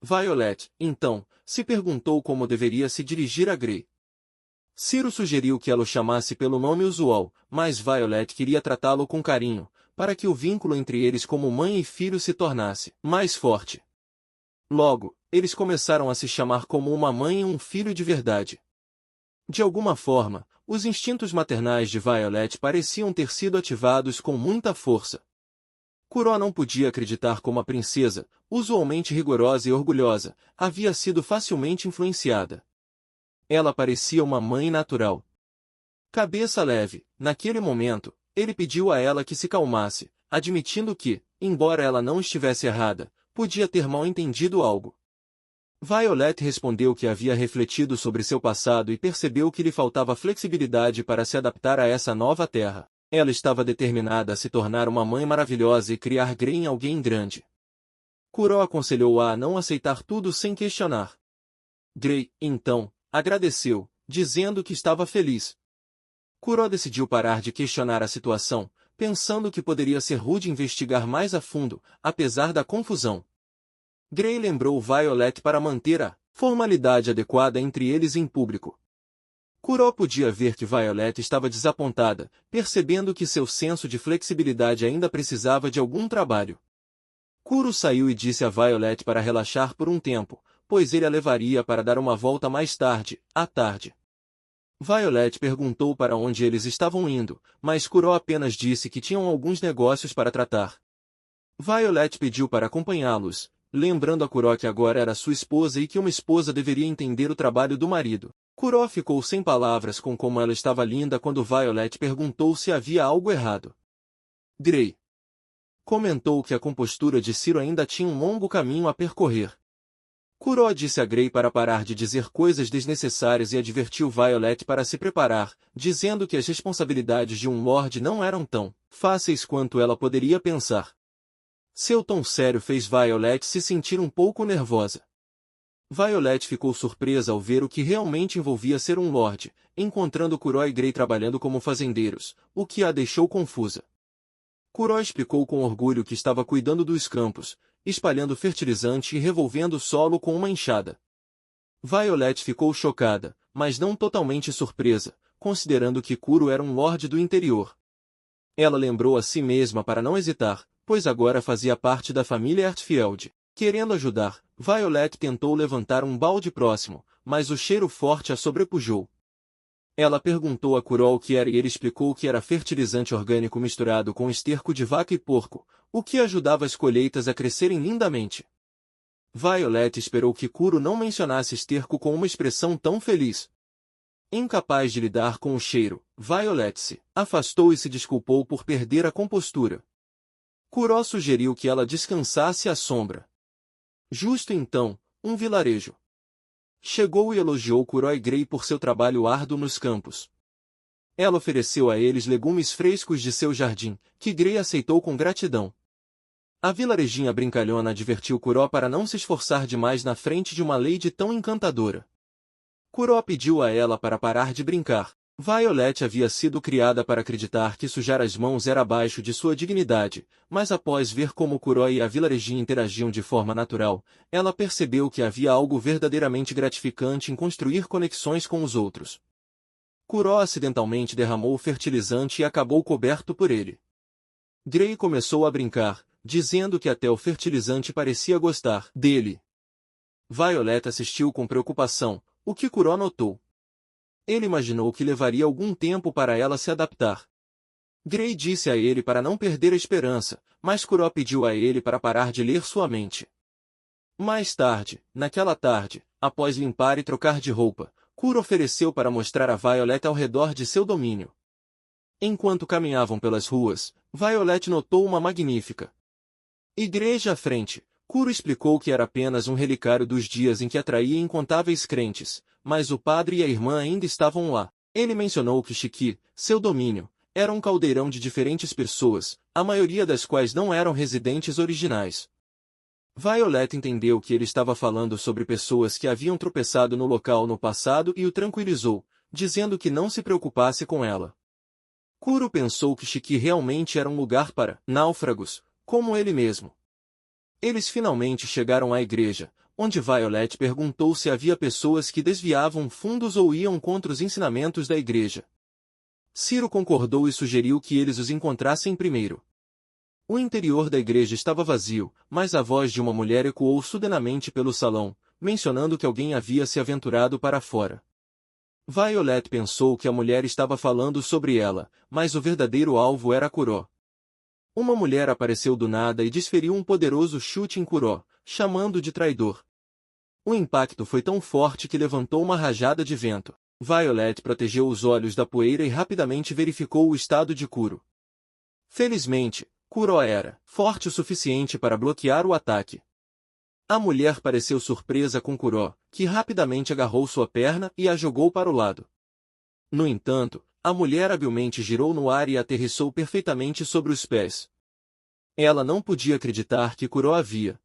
Violet, então, se perguntou como deveria se dirigir a Grey. Ciro sugeriu que ela o chamasse pelo nome usual, mas Violet queria tratá-lo com carinho, para que o vínculo entre eles como mãe e filho se tornasse mais forte. Logo, eles começaram a se chamar como uma mãe e um filho de verdade. De alguma forma, os instintos maternais de Violet pareciam ter sido ativados com muita força. Kuro não podia acreditar como a princesa, usualmente rigorosa e orgulhosa, havia sido facilmente influenciada. Ela parecia uma mãe natural. Cabeça leve, naquele momento, ele pediu a ela que se calmasse, admitindo que, embora ela não estivesse errada, podia ter mal entendido algo. Violet respondeu que havia refletido sobre seu passado e percebeu que lhe faltava flexibilidade para se adaptar a essa nova terra. Ela estava determinada a se tornar uma mãe maravilhosa e criar Grey em alguém grande. Kuro aconselhou-a a não aceitar tudo sem questionar. Grey, então, agradeceu, dizendo que estava feliz. Kuro decidiu parar de questionar a situação, pensando que poderia ser rude investigar mais a fundo, apesar da confusão. Grey lembrou Violet para manter a formalidade adequada entre eles em público. Kuro podia ver que Violet estava desapontada, percebendo que seu senso de flexibilidade ainda precisava de algum trabalho. Kuro saiu e disse a Violet para relaxar por um tempo, pois ele a levaria para dar uma volta mais tarde, à tarde. Violet perguntou para onde eles estavam indo, mas Kuro apenas disse que tinham alguns negócios para tratar. Violet pediu para acompanhá-los, lembrando a Kuro que agora era sua esposa e que uma esposa deveria entender o trabalho do marido. Kuro ficou sem palavras com como ela estava linda quando Violet perguntou se havia algo errado. Grey comentou que a compostura de Ciro ainda tinha um longo caminho a percorrer. Kuro disse a Grey para parar de dizer coisas desnecessárias e advertiu Violet para se preparar, dizendo que as responsabilidades de um Lorde não eram tão fáceis quanto ela poderia pensar. Seu tom sério fez Violet se sentir um pouco nervosa. Violet ficou surpresa ao ver o que realmente envolvia ser um Lorde, encontrando Kuro e Grey trabalhando como fazendeiros, o que a deixou confusa. Kuro explicou com orgulho que estava cuidando dos campos, espalhando fertilizante e revolvendo o solo com uma enxada. Violet ficou chocada, mas não totalmente surpresa, considerando que Kuro era um lorde do interior. Ela lembrou a si mesma para não hesitar, pois agora fazia parte da família Heartfield. Querendo ajudar, Violet tentou levantar um balde próximo, mas o cheiro forte a sobrepujou. Ela perguntou a Kuro o que era e ele explicou que era fertilizante orgânico misturado com esterco de vaca e porco, o que ajudava as colheitas a crescerem lindamente. Violet esperou que Kuro não mencionasse esterco com uma expressão tão feliz. Incapaz de lidar com o cheiro, Violet se afastou e se desculpou por perder a compostura. Kuro sugeriu que ela descansasse à sombra. Justo então, um vilarejo chegou e elogiou Kuro e Grey por seu trabalho árduo nos campos. Ela ofereceu a eles legumes frescos de seu jardim, que Grey aceitou com gratidão. A vilarejinha brincalhona advertiu Kuro para não se esforçar demais na frente de uma lady tão encantadora. Kuro pediu a ela para parar de brincar. Violet havia sido criada para acreditar que sujar as mãos era abaixo de sua dignidade, mas após ver como Kuro e a vilarejinha interagiam de forma natural, ela percebeu que havia algo verdadeiramente gratificante em construir conexões com os outros. Kuro acidentalmente derramou o fertilizante e acabou coberto por ele. Grey começou a brincar, dizendo que até o fertilizante parecia gostar dele. Violet assistiu com preocupação, o que Kuro notou. Ele imaginou que levaria algum tempo para ela se adaptar. Grey disse a ele para não perder a esperança, mas Kuro pediu a ele para parar de ler sua mente. Mais tarde, naquela tarde, após limpar e trocar de roupa, Kuro ofereceu para mostrar a Violet ao redor de seu domínio. Enquanto caminhavam pelas ruas, Violet notou uma magnífica igreja à frente. Kuro explicou que era apenas um relicário dos dias em que atraía incontáveis crentes, mas o padre e a irmã ainda estavam lá. Ele mencionou que Shiki, seu domínio, era um caldeirão de diferentes pessoas, a maioria das quais não eram residentes originais. Violet entendeu que ele estava falando sobre pessoas que haviam tropeçado no local no passado e o tranquilizou, dizendo que não se preocupasse com ela. Kuro pensou que Shiki realmente era um lugar para náufragos, como ele mesmo. Eles finalmente chegaram à igreja, onde Violet perguntou se havia pessoas que desviavam fundos ou iam contra os ensinamentos da igreja. Ciro concordou e sugeriu que eles os encontrassem primeiro. O interior da igreja estava vazio, mas a voz de uma mulher ecoou suavemente pelo salão, mencionando que alguém havia se aventurado para fora. Violet pensou que a mulher estava falando sobre ela, mas o verdadeiro alvo era Kuro. Uma mulher apareceu do nada e desferiu um poderoso chute em Kuro, chamando de traidor. O impacto foi tão forte que levantou uma rajada de vento. Violet protegeu os olhos da poeira e rapidamente verificou o estado de Kuro. Felizmente, Kuro era forte o suficiente para bloquear o ataque. A mulher pareceu surpresa com Kuro, que rapidamente agarrou sua perna e a jogou para o lado. No entanto, a mulher habilmente girou no ar e aterrissou perfeitamente sobre os pés. Ela não podia acreditar que Kuro havia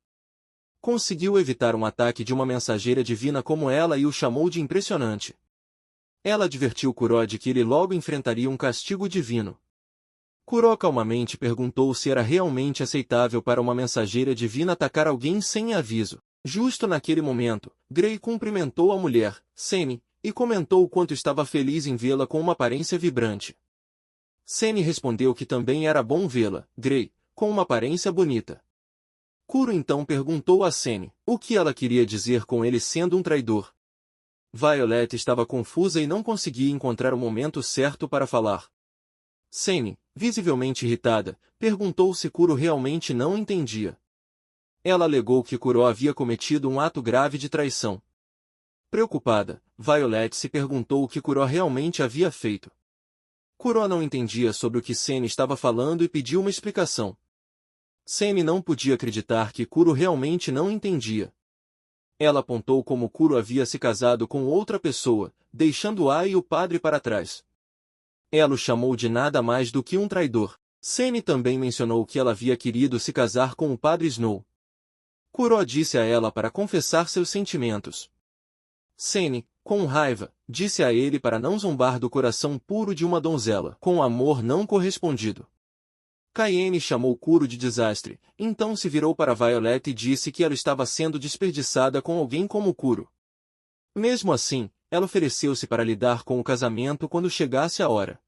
conseguiu evitar um ataque de uma mensageira divina como ela e o chamou de impressionante. Ela advertiu Kuro de que ele logo enfrentaria um castigo divino. Kuro calmamente perguntou se era realmente aceitável para uma mensageira divina atacar alguém sem aviso. Justo naquele momento, Grey cumprimentou a mulher, Semi, e comentou o quanto estava feliz em vê-la com uma aparência vibrante. Semi respondeu que também era bom vê-la, Grey, com uma aparência bonita. Kuro então perguntou a Semi o que ela queria dizer com ele sendo um traidor. Violet estava confusa e não conseguia encontrar o momento certo para falar. Semi, visivelmente irritada, perguntou se Kuro realmente não entendia. Ela alegou que Kuro havia cometido um ato grave de traição. Preocupada, Violet se perguntou o que Kuro realmente havia feito. Kuro não entendia sobre o que Semi estava falando e pediu uma explicação. Semi não podia acreditar que Kuro realmente não entendia. Ela apontou como Kuro havia se casado com outra pessoa, deixando Ai e o padre para trás. Ela o chamou de nada mais do que um traidor. Sene também mencionou que ela havia querido se casar com o padre Snow. Kuro disse a ela para confessar seus sentimentos. Sene, com raiva, disse a ele para não zombar do coração puro de uma donzela com amor não correspondido. Cayenne chamou Kuro de desastre, então se virou para Violet e disse que ela estava sendo desperdiçada com alguém como Kuro. Mesmo assim, ela ofereceu-se para lidar com o casamento quando chegasse a hora.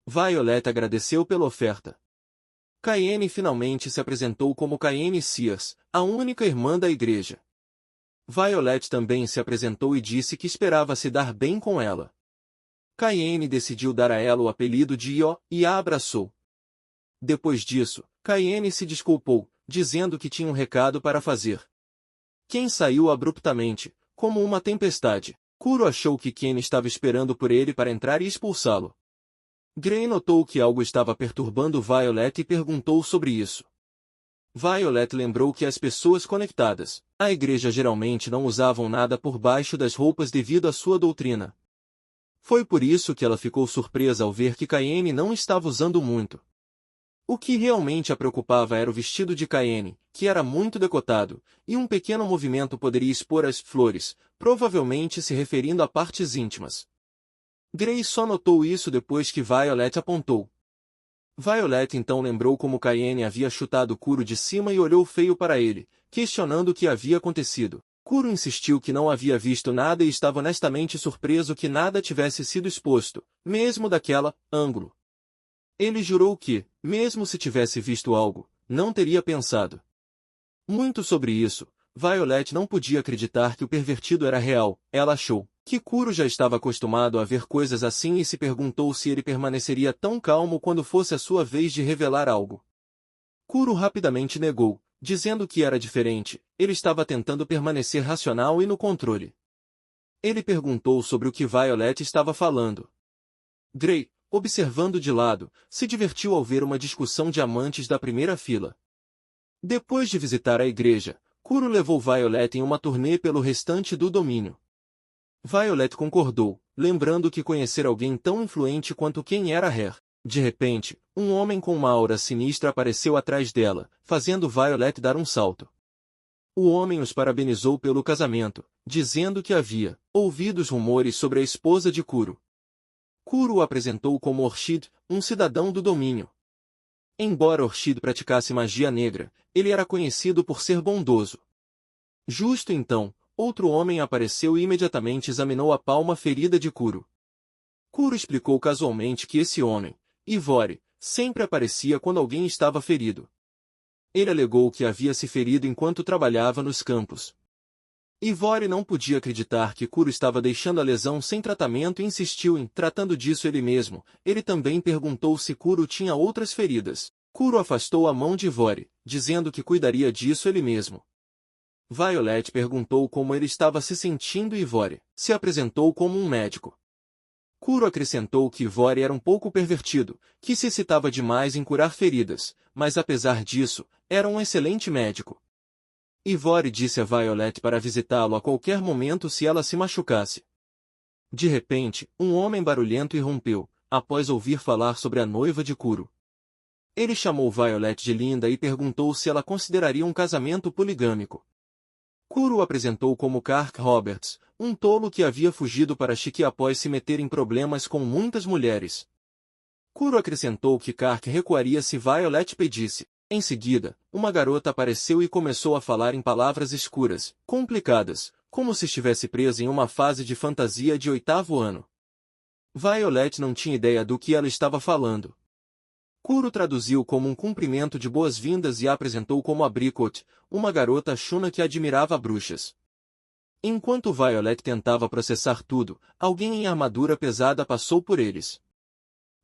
Violet agradeceu pela oferta. Cayenne finalmente se apresentou como Cayenne Sears, a única irmã da igreja. Violet também se apresentou e disse que esperava se dar bem com ela. Cayenne decidiu dar a ela o apelido de Io, e a abraçou. Depois disso, Cayenne se desculpou, dizendo que tinha um recado para fazer. Ken saiu abruptamente, como uma tempestade. Kuro achou que Ken estava esperando por ele para entrar e expulsá-lo. Gray notou que algo estava perturbando Violet e perguntou sobre isso. Violet lembrou que as pessoas conectadas à igreja geralmente não usavam nada por baixo das roupas devido à sua doutrina. Foi por isso que ela ficou surpresa ao ver que Cayenne não estava usando muito. O que realmente a preocupava era o vestido de Cayenne, que era muito decotado, e um pequeno movimento poderia expor as flores, provavelmente se referindo a partes íntimas. Gray só notou isso depois que Violet apontou. Violet então lembrou como Cayenne havia chutado Kuro de cima e olhou feio para ele, questionando o que havia acontecido. Kuro insistiu que não havia visto nada e estava honestamente surpreso que nada tivesse sido exposto, mesmo daquela ângulo. Ele jurou que, mesmo se tivesse visto algo, não teria pensado muito sobre isso. Violet não podia acreditar que o pervertido era real. Ela achou que Kuro já estava acostumado a ver coisas assim e se perguntou se ele permaneceria tão calmo quando fosse a sua vez de revelar algo. Kuro rapidamente negou, dizendo que era diferente. Ele estava tentando permanecer racional e no controle. Ele perguntou sobre o que Violet estava falando. Gray, observando de lado, se divertiu ao ver uma discussão de amantes da primeira fila. Depois de visitar a igreja, Kuro levou Violet em uma turnê pelo restante do domínio. Violet concordou, lembrando que conhecer alguém tão influente quanto quem era Hair. De repente, um homem com uma aura sinistra apareceu atrás dela, fazendo Violet dar um salto. O homem os parabenizou pelo casamento, dizendo que havia ouvido os rumores sobre a esposa de Kuro. Kuro o apresentou como Orchid, um cidadão do domínio. Embora Orchid praticasse magia negra, ele era conhecido por ser bondoso. Justo então, outro homem apareceu e imediatamente examinou a palma ferida de Kuro. Kuro explicou casualmente que esse homem, Ivore, sempre aparecia quando alguém estava ferido. Ele alegou que havia se ferido enquanto trabalhava nos campos. Ivore não podia acreditar que Kuro estava deixando a lesão sem tratamento e insistiu em tratando disso ele mesmo. Ele também perguntou se Kuro tinha outras feridas. Kuro afastou a mão de Ivore, dizendo que cuidaria disso ele mesmo. Violet perguntou como ele estava se sentindo e Ivore se apresentou como um médico. Kuro acrescentou que Ivore era um pouco pervertido, que se excitava demais em curar feridas, mas apesar disso, era um excelente médico. Ivore disse a Violet para visitá-lo a qualquer momento se ela se machucasse. De repente, um homem barulhento irrompeu, após ouvir falar sobre a noiva de Kuro. Ele chamou Violet de linda e perguntou se ela consideraria um casamento poligâmico. Kuro o apresentou como Clark Roberts, um tolo que havia fugido para Chique após se meter em problemas com muitas mulheres. Kuro acrescentou que Clark recuaria se Violet pedisse. Em seguida, uma garota apareceu e começou a falar em palavras escuras, complicadas, como se estivesse presa em uma fase de fantasia de 8º ano. Violet não tinha ideia do que ela estava falando. Kuro traduziu como um cumprimento de boas-vindas e a apresentou como a Bricot, uma garota Shuna que admirava bruxas. Enquanto Violet tentava processar tudo, alguém em armadura pesada passou por eles.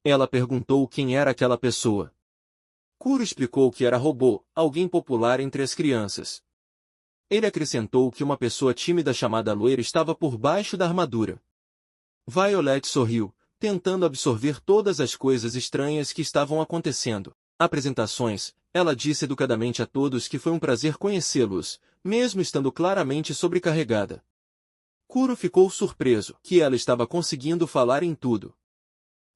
Ela perguntou quem era aquela pessoa. Kuro explicou que era robô, alguém popular entre as crianças. Ele acrescentou que uma pessoa tímida chamada Loira estava por baixo da armadura. Violet sorriu, tentando absorver todas as coisas estranhas que estavam acontecendo. Apresentações, ela disse educadamente a todos que foi um prazer conhecê-los, mesmo estando claramente sobrecarregada. Kuro ficou surpreso que ela estava conseguindo falar em tudo.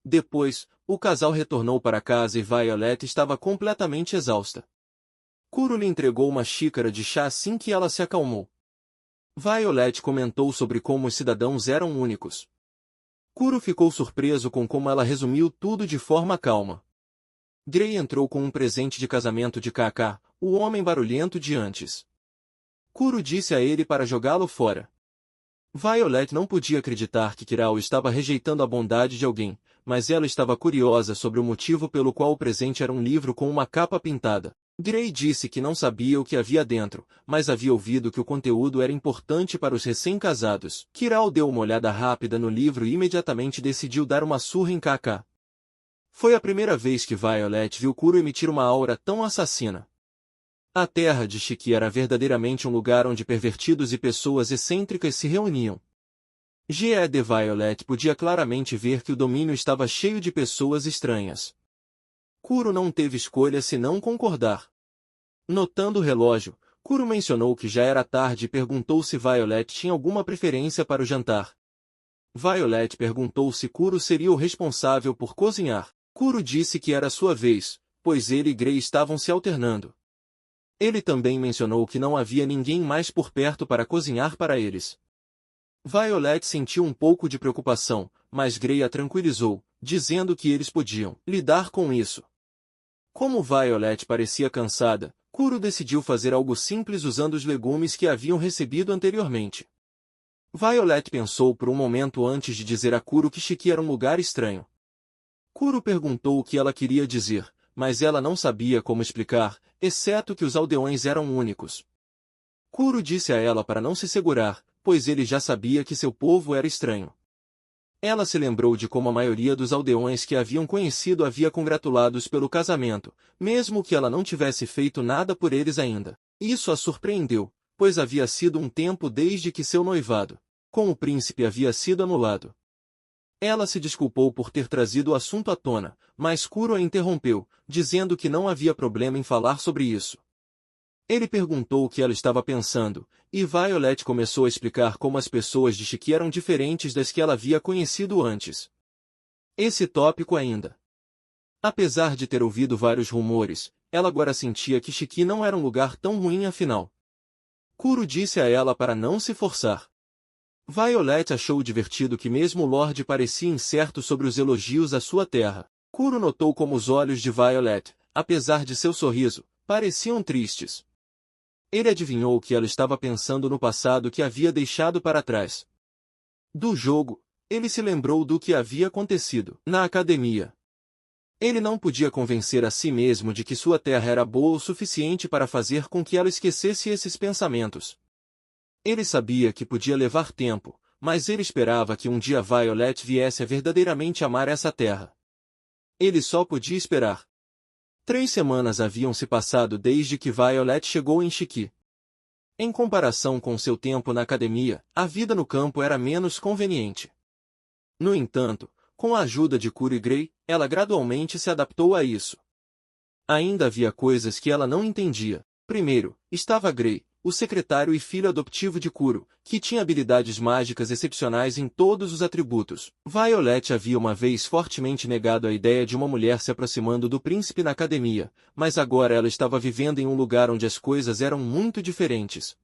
Depois, o casal retornou para casa e Violet estava completamente exausta. Kuro lhe entregou uma xícara de chá assim que ela se acalmou. Violet comentou sobre como os cidadãos eram únicos. Kuro ficou surpreso com como ela resumiu tudo de forma calma. Gray entrou com um presente de casamento de Kaká, o homem barulhento de antes. Kuro disse a ele para jogá-lo fora. Violet não podia acreditar que Kirao estava rejeitando a bondade de alguém, mas ela estava curiosa sobre o motivo pelo qual o presente era um livro com uma capa pintada. Gray disse que não sabia o que havia dentro, mas havia ouvido que o conteúdo era importante para os recém-casados. Kirao deu uma olhada rápida no livro e imediatamente decidiu dar uma surra em Kaká. Foi a primeira vez que Violet viu Kuro emitir uma aura tão assassina. A terra de Shiki era verdadeiramente um lugar onde pervertidos e pessoas excêntricas se reuniam. G.E.D. Violet podia claramente ver que o domínio estava cheio de pessoas estranhas. Kuro não teve escolha senão concordar. Notando o relógio, Kuro mencionou que já era tarde e perguntou se Violet tinha alguma preferência para o jantar. Violet perguntou se Kuro seria o responsável por cozinhar. Kuro disse que era sua vez, pois ele e Gray estavam se alternando. Ele também mencionou que não havia ninguém mais por perto para cozinhar para eles. Violet sentiu um pouco de preocupação, mas Gray a tranquilizou, dizendo que eles podiam lidar com isso. Como Violet parecia cansada, Kuro decidiu fazer algo simples usando os legumes que haviam recebido anteriormente. Violet pensou por um momento antes de dizer a Kuro que Shiki era um lugar estranho. Kuro perguntou o que ela queria dizer, mas ela não sabia como explicar, exceto que os aldeões eram únicos. Kuro disse a ela para não se segurar, pois ele já sabia que seu povo era estranho. Ela se lembrou de como a maioria dos aldeões que haviam conhecido havia congratulados pelo casamento, mesmo que ela não tivesse feito nada por eles ainda. Isso a surpreendeu, pois havia sido um tempo desde que seu noivado com o príncipe havia sido anulado. Ela se desculpou por ter trazido o assunto à tona, mas Kuro a interrompeu, dizendo que não havia problema em falar sobre isso. Ele perguntou o que ela estava pensando, e Violet começou a explicar como as pessoas de Shiki eram diferentes das que ela havia conhecido antes. Esse tópico ainda. Apesar de ter ouvido vários rumores, ela agora sentia que Shiki não era um lugar tão ruim afinal. Kuro disse a ela para não se forçar. Violet achou divertido que mesmo o Lorde parecia incerto sobre os elogios à sua terra. Kuro notou como os olhos de Violet, apesar de seu sorriso, pareciam tristes. Ele adivinhou que ela estava pensando no passado que havia deixado para trás. Do jogo, ele se lembrou do que havia acontecido na academia. Ele não podia convencer a si mesmo de que sua terra era boa o suficiente para fazer com que ela esquecesse esses pensamentos. Ele sabia que podia levar tempo, mas ele esperava que um dia Violet viesse a verdadeiramente amar essa terra. Ele só podia esperar. 3 semanas haviam se passado desde que Violet chegou em Shiki. Em comparação com seu tempo na academia, a vida no campo era menos conveniente. No entanto, com a ajuda de Kuro e Gray, ela gradualmente se adaptou a isso. Ainda havia coisas que ela não entendia. Primeiro, estava Gray, o secretário e filho adotivo de Kuro, que tinha habilidades mágicas excepcionais em todos os atributos. Violet havia uma vez fortemente negado a ideia de uma mulher se aproximando do príncipe na academia, mas agora ela estava vivendo em um lugar onde as coisas eram muito diferentes.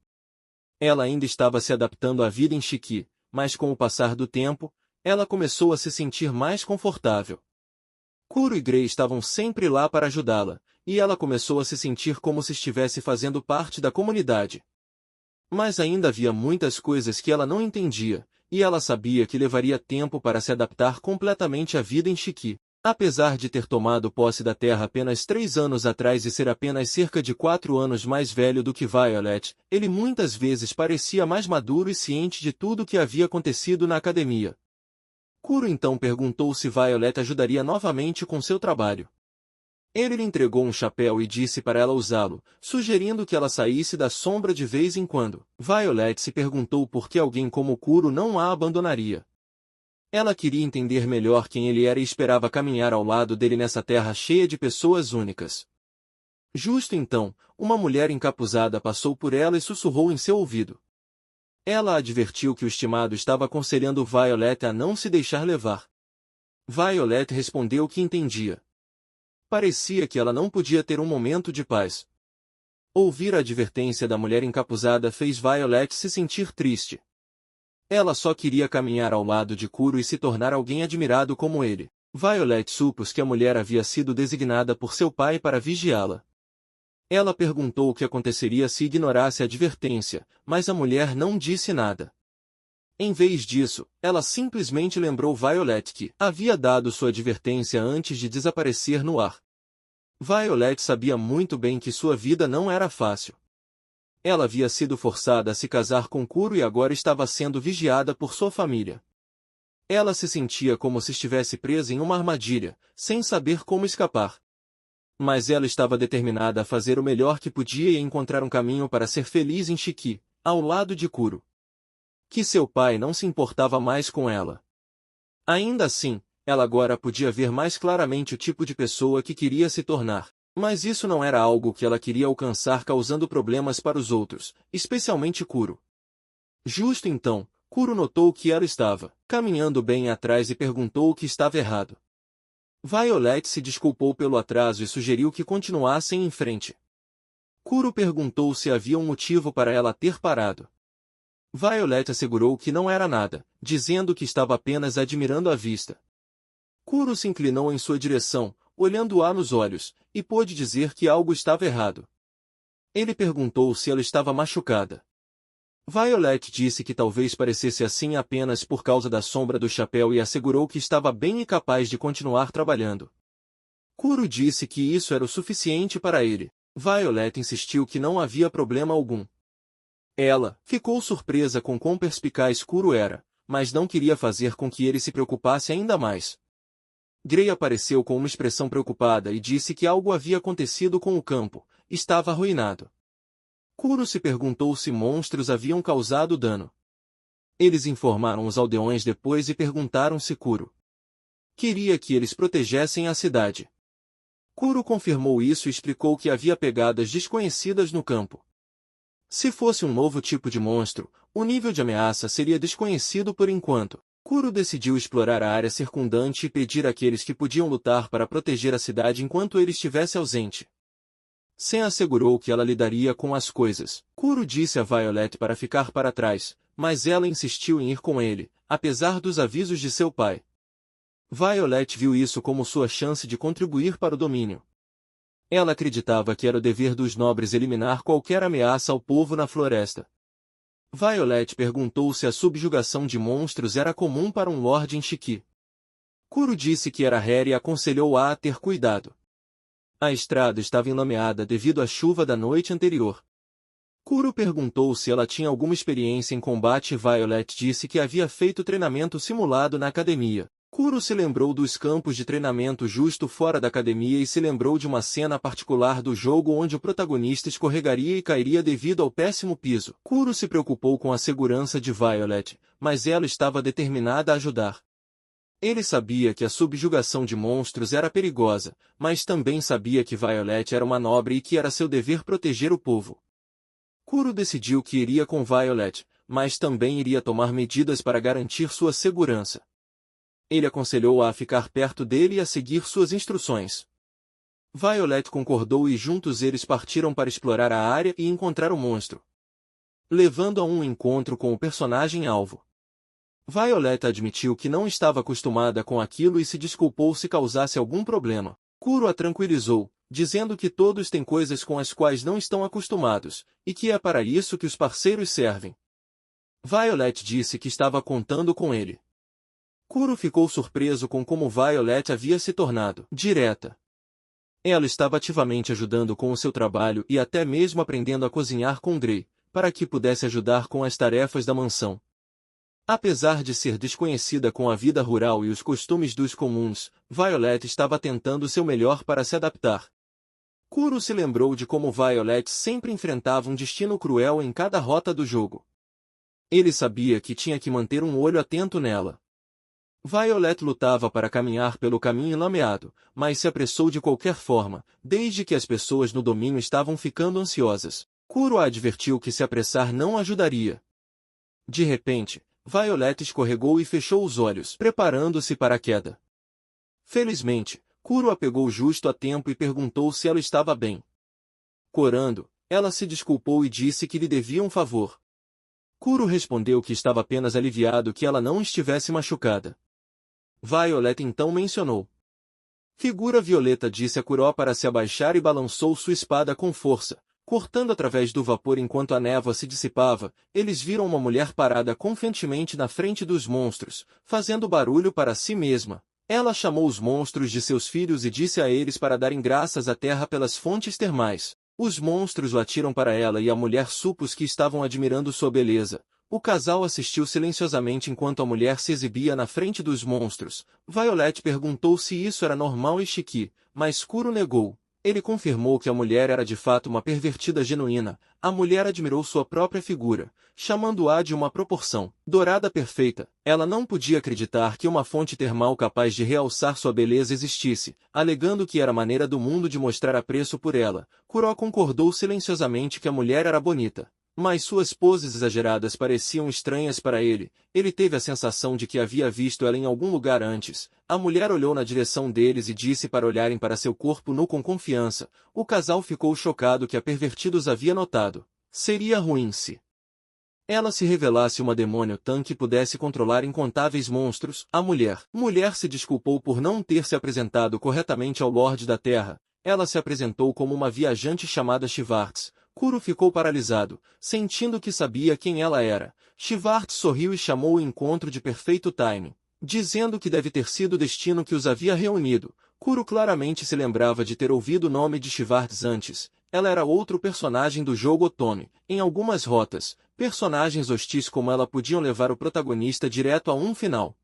Ela ainda estava se adaptando à vida em Shiki, mas com o passar do tempo, ela começou a se sentir mais confortável. Kuro e Gray estavam sempre lá para ajudá-la, e ela começou a se sentir como se estivesse fazendo parte da comunidade. Mas ainda havia muitas coisas que ela não entendia, e ela sabia que levaria tempo para se adaptar completamente à vida em Shiki. Apesar de ter tomado posse da terra apenas 3 anos atrás e ser apenas cerca de 4 anos mais velho do que Violet, ele muitas vezes parecia mais maduro e ciente de tudo o que havia acontecido na academia. Kuro então perguntou se Violet ajudaria novamente com seu trabalho. Ele lhe entregou um chapéu e disse para ela usá-lo, sugerindo que ela saísse da sombra de vez em quando. Violet se perguntou por que alguém como Kuro não a abandonaria. Ela queria entender melhor quem ele era e esperava caminhar ao lado dele nessa terra cheia de pessoas únicas. Justo então, uma mulher encapuzada passou por ela e sussurrou em seu ouvido. Ela advertiu que o estimado estava aconselhando Violet a não se deixar levar. Violet respondeu que entendia. Parecia que ela não podia ter um momento de paz. Ouvir a advertência da mulher encapuzada fez Violet se sentir triste. Ela só queria caminhar ao lado de Kuro e se tornar alguém admirado como ele. Violet supôs que a mulher havia sido designada por seu pai para vigiá-la. Ela perguntou o que aconteceria se ignorasse a advertência, mas a mulher não disse nada. Em vez disso, ela simplesmente lembrou Violet que havia dado sua advertência antes de desaparecer no ar. Violet sabia muito bem que sua vida não era fácil. Ela havia sido forçada a se casar com Kuro e agora estava sendo vigiada por sua família. Ela se sentia como se estivesse presa em uma armadilha, sem saber como escapar. Mas ela estava determinada a fazer o melhor que podia e a encontrar um caminho para ser feliz em Shiki, ao lado de Kuro. Que seu pai não se importava mais com ela. Ainda assim, ela agora podia ver mais claramente o tipo de pessoa que queria se tornar. Mas isso não era algo que ela queria alcançar causando problemas para os outros, especialmente Kuro. Justo então, Kuro notou que ela estava caminhando bem atrás e perguntou o que estava errado. Violet se desculpou pelo atraso e sugeriu que continuassem em frente. Kuro perguntou se havia um motivo para ela ter parado. Violet assegurou que não era nada, dizendo que estava apenas admirando a vista. Kuro se inclinou em sua direção, olhando-a nos olhos, e pôde dizer que algo estava errado. Ele perguntou se ela estava machucada. Violet disse que talvez parecesse assim apenas por causa da sombra do chapéu e assegurou que estava bem e capaz de continuar trabalhando. Kuro disse que isso era o suficiente para ele. Violet insistiu que não havia problema algum. Ela ficou surpresa com quão perspicaz Kuro era, mas não queria fazer com que ele se preocupasse ainda mais. Gray apareceu com uma expressão preocupada e disse que algo havia acontecido com o campo, estava arruinado. Kuro se perguntou se monstros haviam causado dano. Eles informaram os aldeões depois e perguntaram se Kuro queria que eles protegessem a cidade. Kuro confirmou isso e explicou que havia pegadas desconhecidas no campo. Se fosse um novo tipo de monstro, o nível de ameaça seria desconhecido por enquanto. Kuro decidiu explorar a área circundante e pedir àqueles que podiam lutar para proteger a cidade enquanto ele estivesse ausente. Sen assegurou que ela lidaria com as coisas. Kuro disse a Violet para ficar para trás, mas ela insistiu em ir com ele, apesar dos avisos de seu pai. Violet viu isso como sua chance de contribuir para o domínio. Ela acreditava que era o dever dos nobres eliminar qualquer ameaça ao povo na floresta. Violet perguntou se a subjugação de monstros era comum para um lorde em Shiki. Kuro disse que era rara e aconselhou-a a ter cuidado. A estrada estava enlameada devido à chuva da noite anterior. Kuro perguntou se ela tinha alguma experiência em combate e Violet disse que havia feito treinamento simulado na academia. Kuro se lembrou dos campos de treinamento justo fora da academia e se lembrou de uma cena particular do jogo onde o protagonista escorregaria e cairia devido ao péssimo piso. Kuro se preocupou com a segurança de Violet, mas ela estava determinada a ajudar. Ele sabia que a subjugação de monstros era perigosa, mas também sabia que Violet era uma nobre e que era seu dever proteger o povo. Kuro decidiu que iria com Violet, mas também iria tomar medidas para garantir sua segurança. Ele aconselhou-a a ficar perto dele e a seguir suas instruções. Violet concordou e juntos eles partiram para explorar a área e encontrar o monstro, levando a um encontro com o personagem-alvo. Violet admitiu que não estava acostumada com aquilo e se desculpou se causasse algum problema. Kuro a tranquilizou, dizendo que todos têm coisas com as quais não estão acostumados, e que é para isso que os parceiros servem. Violet disse que estava contando com ele. Kuro ficou surpreso com como Violet havia se tornado direta. Ela estava ativamente ajudando com o seu trabalho e até mesmo aprendendo a cozinhar com Gray, para que pudesse ajudar com as tarefas da mansão. Apesar de ser desconhecida com a vida rural e os costumes dos comuns, Violet estava tentando seu melhor para se adaptar. Kuro se lembrou de como Violet sempre enfrentava um destino cruel em cada rota do jogo. Ele sabia que tinha que manter um olho atento nela. Violet lutava para caminhar pelo caminho lameado, mas se apressou de qualquer forma, desde que as pessoas no domínio estavam ficando ansiosas. Kuro a advertiu que se apressar não ajudaria. De repente, Violet escorregou e fechou os olhos, preparando-se para a queda. Felizmente, Kuro a pegou justo a tempo e perguntou se ela estava bem. Corando, ela se desculpou e disse que lhe devia um favor. Kuro respondeu que estava apenas aliviado que ela não estivesse machucada. Violet então mencionou. Figura violeta, disse a Kuro para se abaixar e balançou sua espada com força, cortando através do vapor enquanto a névoa se dissipava. Eles viram uma mulher parada confiantemente na frente dos monstros, fazendo barulho para si mesma. Ela chamou os monstros de seus filhos e disse a eles para darem graças à terra pelas fontes termais. Os monstros latiram para ela e a mulher supôs que estavam admirando sua beleza. O casal assistiu silenciosamente enquanto a mulher se exibia na frente dos monstros. Violet perguntou se isso era normal e Shiki, mas Kuro negou. Ele confirmou que a mulher era de fato uma pervertida genuína. A mulher admirou sua própria figura, chamando-a de uma proporção dourada perfeita. Ela não podia acreditar que uma fonte termal capaz de realçar sua beleza existisse, alegando que era a maneira do mundo de mostrar apreço por ela. Kuro concordou silenciosamente que a mulher era bonita, mas suas poses exageradas pareciam estranhas para ele. Ele teve a sensação de que havia visto ela em algum lugar antes. A mulher olhou na direção deles e disse para olharem para seu corpo nu com confiança. O casal ficou chocado que a pervertida os havia notado. Seria ruim se ela se revelasse uma demônio tanque e pudesse controlar incontáveis monstros. A mulher se desculpou por não ter se apresentado corretamente ao Lorde da Terra. Ela se apresentou como uma viajante chamada Shivarts. Kuro ficou paralisado, sentindo que sabia quem ela era. Shivarts sorriu e chamou o encontro de perfeito timing, dizendo que deve ter sido o destino que os havia reunido. Kuro claramente se lembrava de ter ouvido o nome de Shivarts antes. Ela era outro personagem do jogo Otome. Em algumas rotas, personagens hostis como ela podiam levar o protagonista direto a um final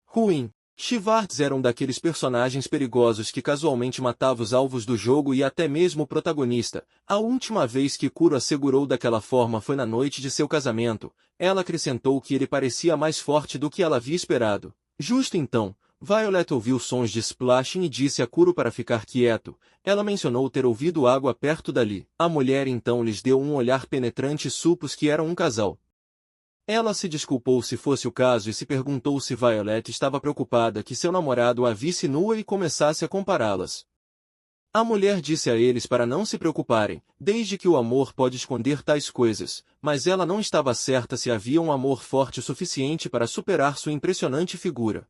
ruim. Shivarts era um daqueles personagens perigosos que casualmente matava os alvos do jogo e até mesmo o protagonista. A última vez que Kuro a segurou daquela forma foi na noite de seu casamento. Ela acrescentou que ele parecia mais forte do que ela havia esperado. Justo então, Violet ouviu sons de splashing e disse a Kuro para ficar quieto. Ela mencionou ter ouvido água perto dali. A mulher então lhes deu um olhar penetrante e supôs que eram um casal. Ela se desculpou se fosse o caso e se perguntou se Violet estava preocupada que seu namorado a visse nua e começasse a compará-las. A mulher disse a eles para não se preocuparem, desde que o amor pode esconder tais coisas, mas ela não estava certa se havia um amor forte o suficiente para superar sua impressionante figura.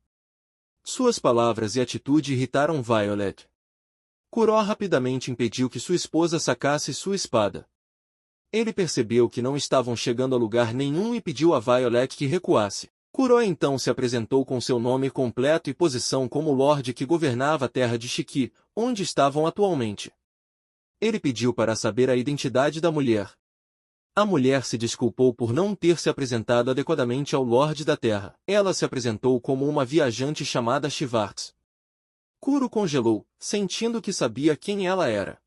Suas palavras e atitude irritaram Violet. Kuro rapidamente impediu que sua esposa sacasse sua espada. Ele percebeu que não estavam chegando a lugar nenhum e pediu a Violet que recuasse. Kuro então se apresentou com seu nome completo e posição como o Lorde que governava a terra de Shiki, onde estavam atualmente. Ele pediu para saber a identidade da mulher. A mulher se desculpou por não ter se apresentado adequadamente ao Lorde da Terra. Ela se apresentou como uma viajante chamada Shivarts. Kuro congelou, sentindo que sabia quem ela era.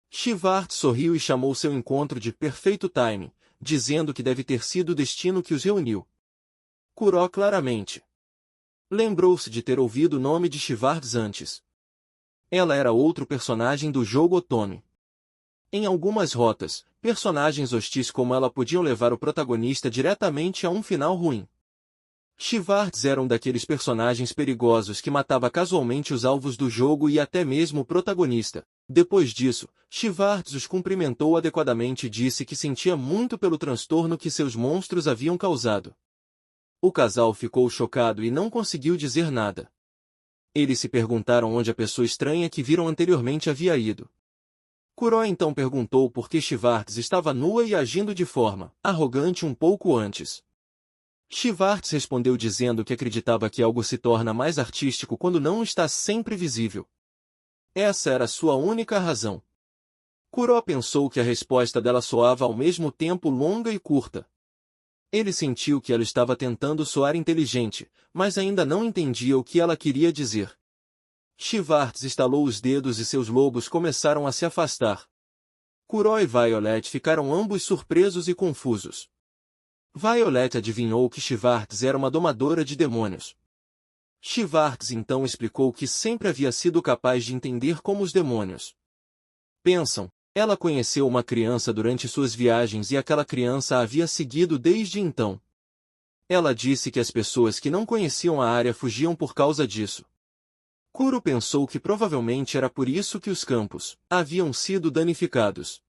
Shivarts sorriu e chamou seu encontro de perfeito timing, dizendo que deve ter sido o destino que os reuniu. Kuro claramente lembrou-se de ter ouvido o nome de Shivarts antes. Ela era outro personagem do jogo Otome. Em algumas rotas, personagens hostis como ela podiam levar o protagonista diretamente a um final ruim. Shivarts era um daqueles personagens perigosos que matava casualmente os alvos do jogo e até mesmo o protagonista. Depois disso, Shivarts os cumprimentou adequadamente e disse que sentia muito pelo transtorno que seus monstros haviam causado. O casal ficou chocado e não conseguiu dizer nada. Eles se perguntaram onde a pessoa estranha que viram anteriormente havia ido. Kuro então perguntou por que Shivarts estava nua e agindo de forma arrogante um pouco antes. Shivarts respondeu dizendo que acreditava que algo se torna mais artístico quando não está sempre visível. Essa era sua única razão. Kuro pensou que a resposta dela soava ao mesmo tempo longa e curta. Ele sentiu que ela estava tentando soar inteligente, mas ainda não entendia o que ela queria dizer. Shivarts estalou os dedos e seus lobos começaram a se afastar. Kuro e Violet ficaram ambos surpresos e confusos. Violet adivinhou que Shivarts era uma domadora de demônios. Schwartz então explicou que sempre havia sido capaz de entender como os demônios pensam. Ela conheceu uma criança durante suas viagens e aquela criança a havia seguido desde então. Ela disse que as pessoas que não conheciam a área fugiam por causa disso. Kuro pensou que provavelmente era por isso que os campos haviam sido danificados.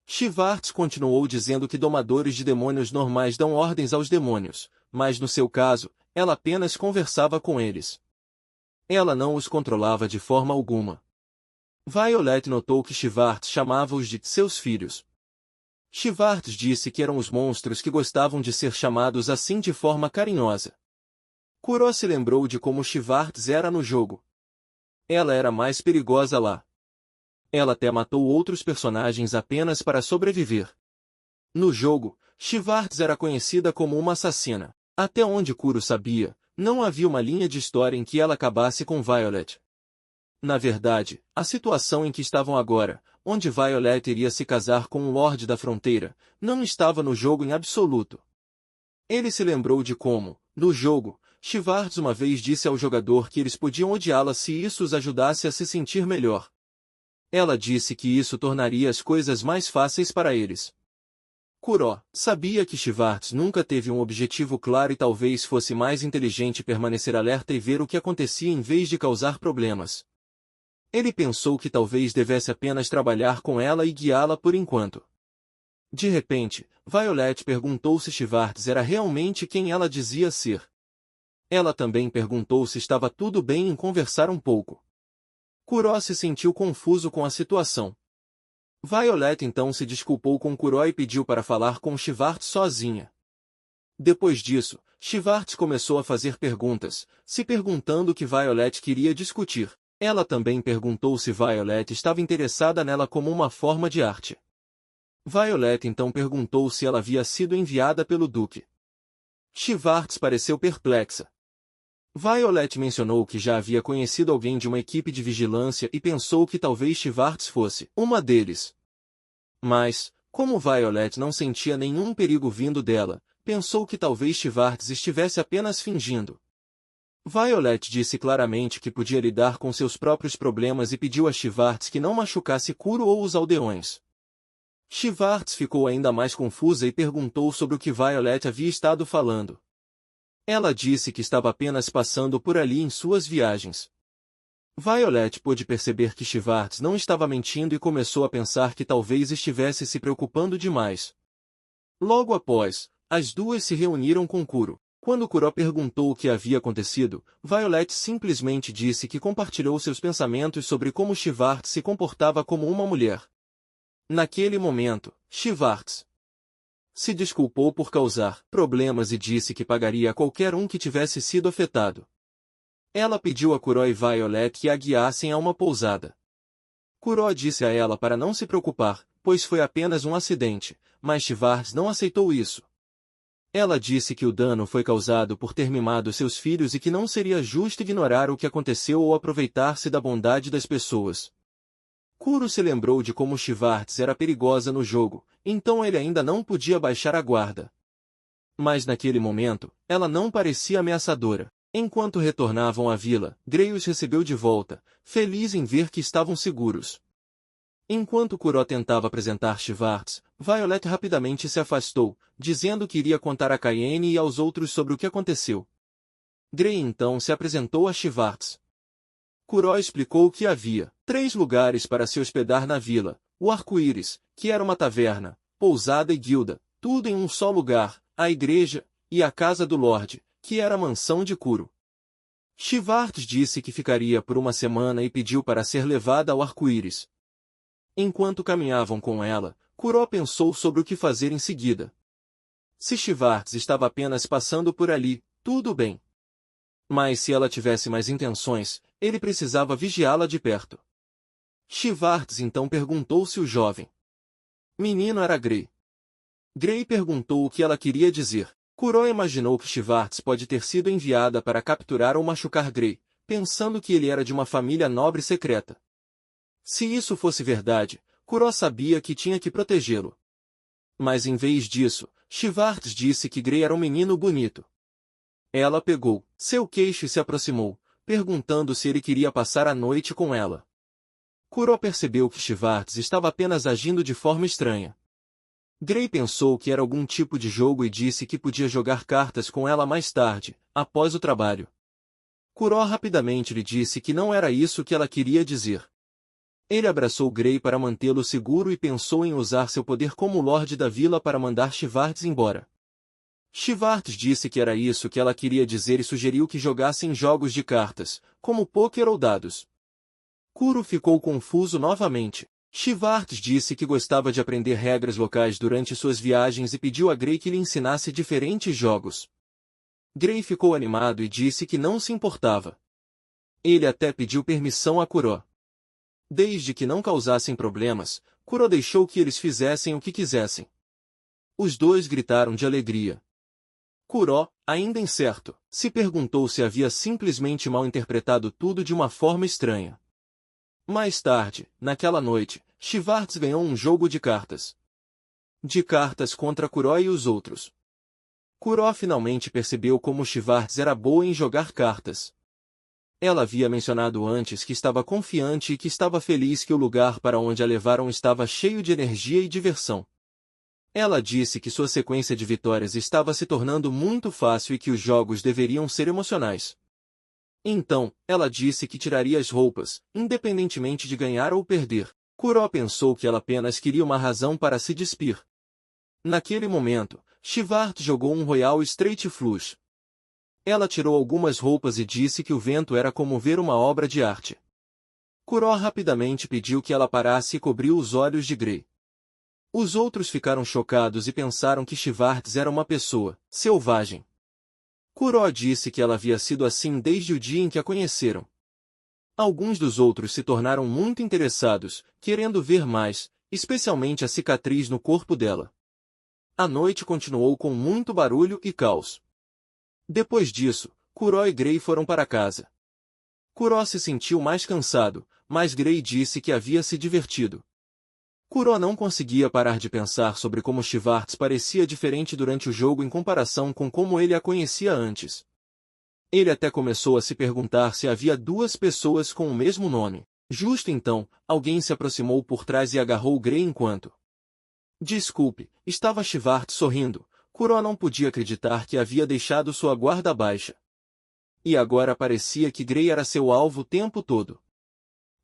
Schwartz continuou dizendo que domadores de demônios normais dão ordens aos demônios, mas no seu caso, ela apenas conversava com eles. Ela não os controlava de forma alguma. Violet notou que Schwartz chamava-os de seus filhos. Schwartz disse que eram os monstros que gostavam de ser chamados assim de forma carinhosa. Kuro se lembrou de como Schwartz era no jogo. Ela era mais perigosa lá. Ela até matou outros personagens apenas para sobreviver. No jogo, Schwartz era conhecida como uma assassina. Até onde Kuro sabia, não havia uma linha de história em que ela acabasse com Violet. Na verdade, a situação em que estavam agora, onde Violet iria se casar com um Lorde da Fronteira, não estava no jogo em absoluto. Ele se lembrou de como, no jogo, Schwartz uma vez disse ao jogador que eles podiam odiá-la se isso os ajudasse a se sentir melhor. Ela disse que isso tornaria as coisas mais fáceis para eles. Kuro sabia que Schwartz nunca teve um objetivo claro e talvez fosse mais inteligente permanecer alerta e ver o que acontecia em vez de causar problemas. Ele pensou que talvez devesse apenas trabalhar com ela e guiá-la por enquanto. De repente, Violet perguntou se Schwartz era realmente quem ela dizia ser. Ela também perguntou se estava tudo bem em conversar um pouco. Kuro se sentiu confuso com a situação. Violet então se desculpou com Kuro e pediu para falar com Schwartz sozinha. Depois disso, Schwartz começou a fazer perguntas, se perguntando o que Violet queria discutir. Ela também perguntou se Violet estava interessada nela como uma forma de arte. Violet então perguntou se ela havia sido enviada pelo Duque. Schwartz pareceu perplexa. Violet mencionou que já havia conhecido alguém de uma equipe de vigilância e pensou que talvez Schwartz fosse uma deles. Mas, como Violet não sentia nenhum perigo vindo dela, pensou que talvez Schwartz estivesse apenas fingindo. Violet disse claramente que podia lidar com seus próprios problemas e pediu a Schwartz que não machucasse Kuro ou os aldeões. Schwartz ficou ainda mais confusa e perguntou sobre o que Violet havia estado falando. Ela disse que estava apenas passando por ali em suas viagens. Violet pôde perceber que Schwartz não estava mentindo e começou a pensar que talvez estivesse se preocupando demais. Logo após, as duas se reuniram com Kuro. Quando Kuro perguntou o que havia acontecido, Violet simplesmente disse que compartilhou seus pensamentos sobre como Schwartz se comportava como uma mulher. Naquele momento, Schwartz se desculpou por causar problemas e disse que pagaria a qualquer um que tivesse sido afetado. Ela pediu a Kuro e Violet que a guiassem a uma pousada. Kuro disse a ela para não se preocupar, pois foi apenas um acidente, mas Schwartz não aceitou isso. Ela disse que o dano foi causado por ter mimado seus filhos e que não seria justo ignorar o que aconteceu ou aproveitar-se da bondade das pessoas. Kuro se lembrou de como Schwartz era perigosa no jogo, então ele ainda não podia baixar a guarda. Mas naquele momento, ela não parecia ameaçadora. Enquanto retornavam à vila, Gray os recebeu de volta, feliz em ver que estavam seguros. Enquanto Kuro tentava apresentar Schwartz, Violet rapidamente se afastou, dizendo que iria contar a Cayenne e aos outros sobre o que aconteceu. Gray então se apresentou a Schwartz. Kuro explicou que havia 3 lugares para se hospedar na vila: o Arco-Íris, que era uma taverna, pousada e guilda, tudo em um só lugar, a igreja, e a casa do Lorde, que era a mansão de Kuro. Schwartz disse que ficaria por uma semana e pediu para ser levada ao Arco-Íris. Enquanto caminhavam com ela, Kuro pensou sobre o que fazer em seguida. Se Schwartz estava apenas passando por ali, tudo bem. Mas se ela tivesse mais intenções, ele precisava vigiá-la de perto. Schwartz então perguntou se o jovem menino era Gray. Gray perguntou o que ela queria dizer. Kuro imaginou que Schwartz pode ter sido enviada para capturar ou machucar Gray, pensando que ele era de uma família nobre secreta. Se isso fosse verdade, Kuro sabia que tinha que protegê-lo. Mas em vez disso, Schwartz disse que Gray era um menino bonito. Ela pegou seu queixo e se aproximou, perguntando se ele queria passar a noite com ela. Kuro percebeu que Schwartz estava apenas agindo de forma estranha. Gray pensou que era algum tipo de jogo e disse que podia jogar cartas com ela mais tarde, após o trabalho. Kuro rapidamente lhe disse que não era isso que ela queria dizer. Ele abraçou Gray para mantê-lo seguro e pensou em usar seu poder como Lorde da Vila para mandar Schwartz embora. Schwartz disse que era isso que ela queria dizer e sugeriu que jogassem jogos de cartas, como pôquer ou dados. Kuro ficou confuso novamente. Schwartz disse que gostava de aprender regras locais durante suas viagens e pediu a Gray que lhe ensinasse diferentes jogos. Gray ficou animado e disse que não se importava. Ele até pediu permissão a Kuro. Desde que não causassem problemas, Kuro deixou que eles fizessem o que quisessem. Os dois gritaram de alegria. Kuro, ainda incerto, se perguntou se havia simplesmente mal interpretado tudo de uma forma estranha. Mais tarde, naquela noite, Schwartz ganhou um jogo de cartas. De cartas contra Kuro e os outros. Kuro finalmente percebeu como Schwartz era boa em jogar cartas. Ela havia mencionado antes que estava confiante e que estava feliz que o lugar para onde a levaram estava cheio de energia e diversão. Ela disse que sua sequência de vitórias estava se tornando muito fácil e que os jogos deveriam ser emocionais. Então, ela disse que tiraria as roupas, independentemente de ganhar ou perder. Kuro pensou que ela apenas queria uma razão para se despir. Naquele momento, Schwartz jogou um Royal Straight Flush. Ela tirou algumas roupas e disse que o vento era como ver uma obra de arte. Kuro rapidamente pediu que ela parasse e cobriu os olhos de Gray. Os outros ficaram chocados e pensaram que Schwartz era uma pessoa selvagem. Kuro disse que ela havia sido assim desde o dia em que a conheceram. Alguns dos outros se tornaram muito interessados, querendo ver mais, especialmente a cicatriz no corpo dela. A noite continuou com muito barulho e caos. Depois disso, Kuro e Gray foram para casa. Kuro se sentiu mais cansado, mas Gray disse que havia se divertido. Kuro não conseguia parar de pensar sobre como Schwartz parecia diferente durante o jogo em comparação com como ele a conhecia antes. Ele até começou a se perguntar se havia duas pessoas com o mesmo nome. Justo então, alguém se aproximou por trás e agarrou Gray enquanto. Desculpe, estava Schwartz sorrindo. Kuro não podia acreditar que havia deixado sua guarda baixa. E agora parecia que Gray era seu alvo o tempo todo.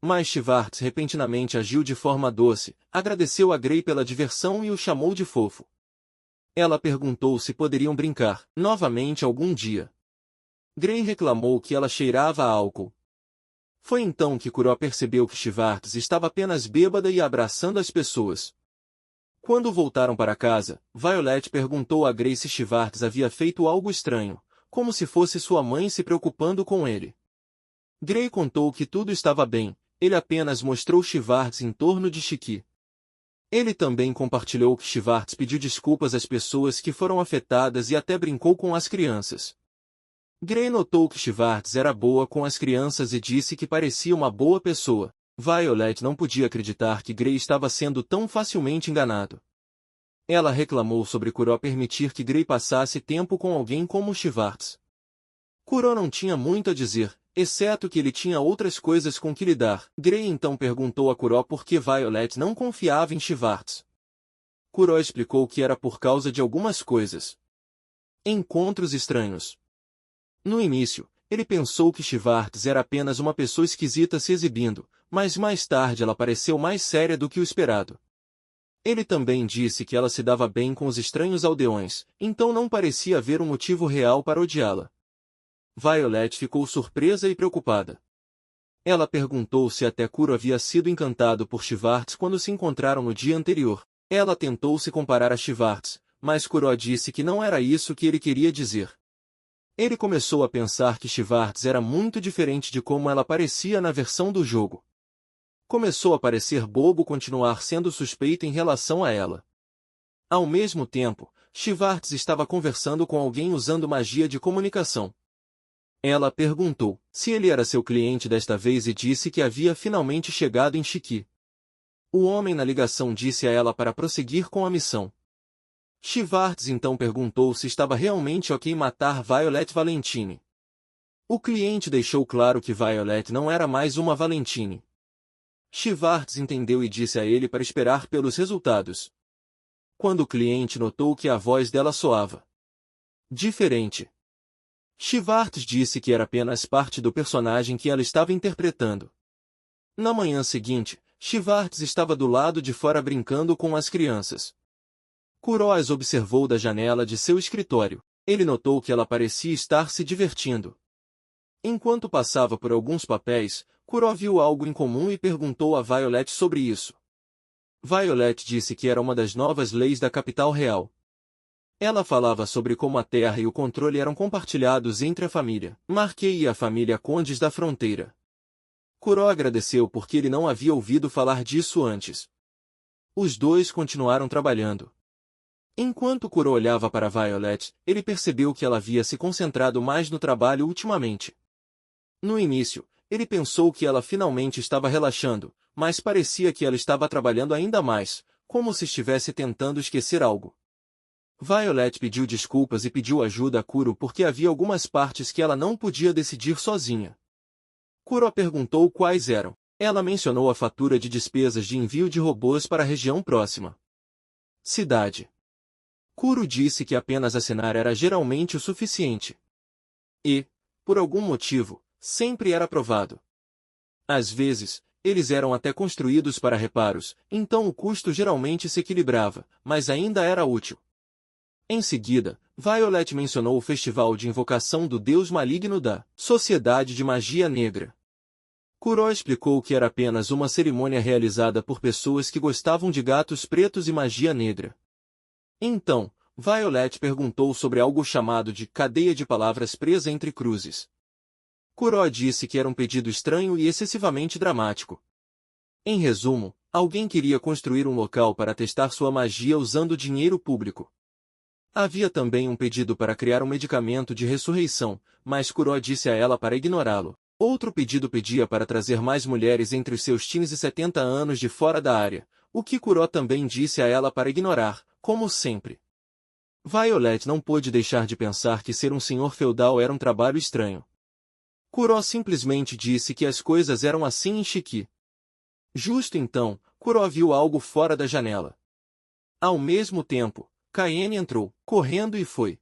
Mas Schwartz repentinamente agiu de forma doce, agradeceu a Gray pela diversão e o chamou de fofo. Ela perguntou se poderiam brincar novamente algum dia. Gray reclamou que ela cheirava a álcool. Foi então que Kuro percebeu que Schwartz estava apenas bêbada e abraçando as pessoas. Quando voltaram para casa, Violet perguntou a Gray se Schwartz havia feito algo estranho, como se fosse sua mãe se preocupando com ele. Gray contou que tudo estava bem, ele apenas mostrou Schwartz em torno de Shiki. Ele também compartilhou que Schwartz pediu desculpas às pessoas que foram afetadas e até brincou com as crianças. Gray notou que Schwartz era boa com as crianças e disse que parecia uma boa pessoa. Violet não podia acreditar que Gray estava sendo tão facilmente enganado. Ela reclamou sobre Kuro permitir que Gray passasse tempo com alguém como Schwartz. Kuro não tinha muito a dizer, exceto que ele tinha outras coisas com que lidar. Gray então perguntou a Kuro por que Violet não confiava em Schwartz. Kuro explicou que era por causa de algumas coisas. Encontros estranhos. No início, ele pensou que Schwartz era apenas uma pessoa esquisita se exibindo, mas mais tarde ela pareceu mais séria do que o esperado. Ele também disse que ela se dava bem com os estranhos aldeões, então não parecia haver um motivo real para odiá-la. Violet ficou surpresa e preocupada. Ela perguntou se até Kuro havia sido encantado por Schwartz quando se encontraram no dia anterior. Ela tentou se comparar a Schwartz, mas Kuro disse que não era isso que ele queria dizer. Ele começou a pensar que Schwartz era muito diferente de como ela parecia na versão do jogo. Começou a parecer bobo continuar sendo suspeito em relação a ela. Ao mesmo tempo, Schwartz estava conversando com alguém usando magia de comunicação. Ela perguntou se ele era seu cliente desta vez e disse que havia finalmente chegado em Shiki. O homem na ligação disse a ela para prosseguir com a missão. Schwartz então perguntou se estava realmente ok matar Violet Valentine. O cliente deixou claro que Violet não era mais uma Valentine. Schwartz entendeu e disse a ele para esperar pelos resultados. Quando o cliente notou que a voz dela soava diferente, Schwartz disse que era apenas parte do personagem que ela estava interpretando. Na manhã seguinte, Schwartz estava do lado de fora brincando com as crianças. Kuro as observou da janela de seu escritório. Ele notou que ela parecia estar se divertindo. Enquanto passava por alguns papéis, Kuro viu algo incomum e perguntou a Violet sobre isso. Violet disse que era uma das novas leis da capital real. Ela falava sobre como a terra e o controle eram compartilhados entre a família Marquet e a família Condes da Fronteira. Kuro agradeceu porque ele não havia ouvido falar disso antes. Os dois continuaram trabalhando. Enquanto Kuro olhava para Violet, ele percebeu que ela havia se concentrado mais no trabalho ultimamente. No início, ele pensou que ela finalmente estava relaxando, mas parecia que ela estava trabalhando ainda mais, como se estivesse tentando esquecer algo. Violet pediu desculpas e pediu ajuda a Kuro porque havia algumas partes que ela não podia decidir sozinha. Kuro perguntou quais eram. Ela mencionou a fatura de despesas de envio de robôs para a região próxima. Cidade. Kuro disse que apenas assinar era geralmente o suficiente. E, por algum motivo, sempre era aprovado. Às vezes, eles eram até construídos para reparos, então o custo geralmente se equilibrava, mas ainda era útil. Em seguida, Violet mencionou o festival de invocação do deus maligno da Sociedade de Magia Negra. Kuro explicou que era apenas uma cerimônia realizada por pessoas que gostavam de gatos pretos e magia negra. Então, Violet perguntou sobre algo chamado de cadeia de palavras presa entre cruzes. Kuro disse que era um pedido estranho e excessivamente dramático. Em resumo, alguém queria construir um local para testar sua magia usando dinheiro público. Havia também um pedido para criar um medicamento de ressurreição, mas Kuro disse a ela para ignorá-lo. Outro pedido pedia para trazer mais mulheres entre os seus teens e 70 anos de fora da área, o que Kuro também disse a ela para ignorar, como sempre. Violet não pôde deixar de pensar que ser um senhor feudal era um trabalho estranho. Kuro simplesmente disse que as coisas eram assim em Shiki. Justo então, Kuro viu algo fora da janela. Ao mesmo tempo, Kaene entrou, correndo e foi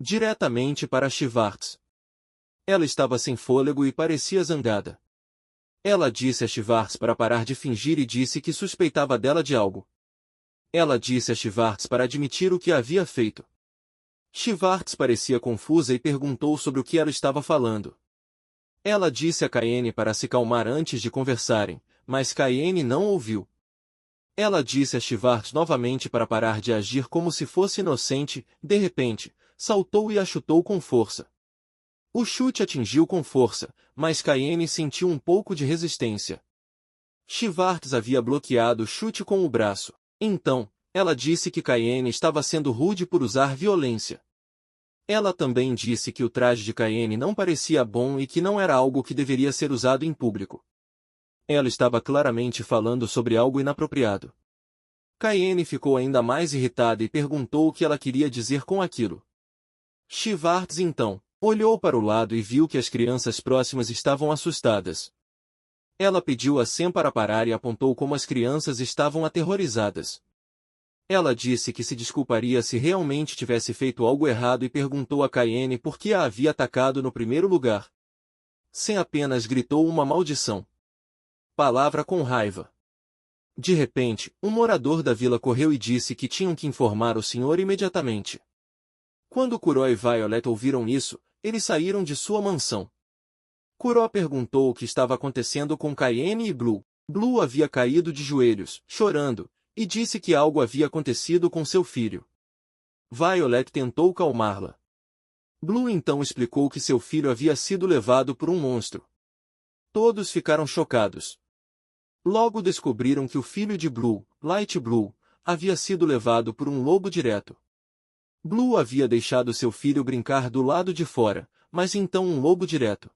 diretamente para Schwartz. Ela estava sem fôlego e parecia zangada. Ela disse a Schwartz para parar de fingir e disse que suspeitava dela de algo. Ela disse a Schwartz para admitir o que havia feito. Schwartz parecia confusa e perguntou sobre o que ela estava falando. Ela disse a Kaene para se calmar antes de conversarem, mas Kaene não ouviu. Ela disse a Schwartz novamente para parar de agir como se fosse inocente. De repente, saltou e a chutou com força. O chute atingiu com força, mas Kaene sentiu um pouco de resistência. Schwartz havia bloqueado o chute com o braço. Então, ela disse que Kaene estava sendo rude por usar violência. Ela também disse que o traje de Kaene não parecia bom e que não era algo que deveria ser usado em público. Ela estava claramente falando sobre algo inapropriado. Kaene ficou ainda mais irritada e perguntou o que ela queria dizer com aquilo. Schwartz então olhou para o lado e viu que as crianças próximas estavam assustadas. Ela pediu a Sam para parar e apontou como as crianças estavam aterrorizadas. Ela disse que se desculparia se realmente tivesse feito algo errado e perguntou a Kaene por que a havia atacado no primeiro lugar. Sam apenas gritou uma maldição. Palavra com raiva. De repente, um morador da vila correu e disse que tinham que informar o senhor imediatamente. Quando Kuro e Violet ouviram isso, eles saíram de sua mansão. Kuro perguntou o que estava acontecendo com Kaene e Blue. Blue havia caído de joelhos, chorando, e disse que algo havia acontecido com seu filho. Violet tentou calmá-la. Blue então explicou que seu filho havia sido levado por um monstro. Todos ficaram chocados. Logo descobriram que o filho de Blue, Light Blue, havia sido levado por um lobo direto. Blue havia deixado seu filho brincar do lado de fora, mas então um lobo direto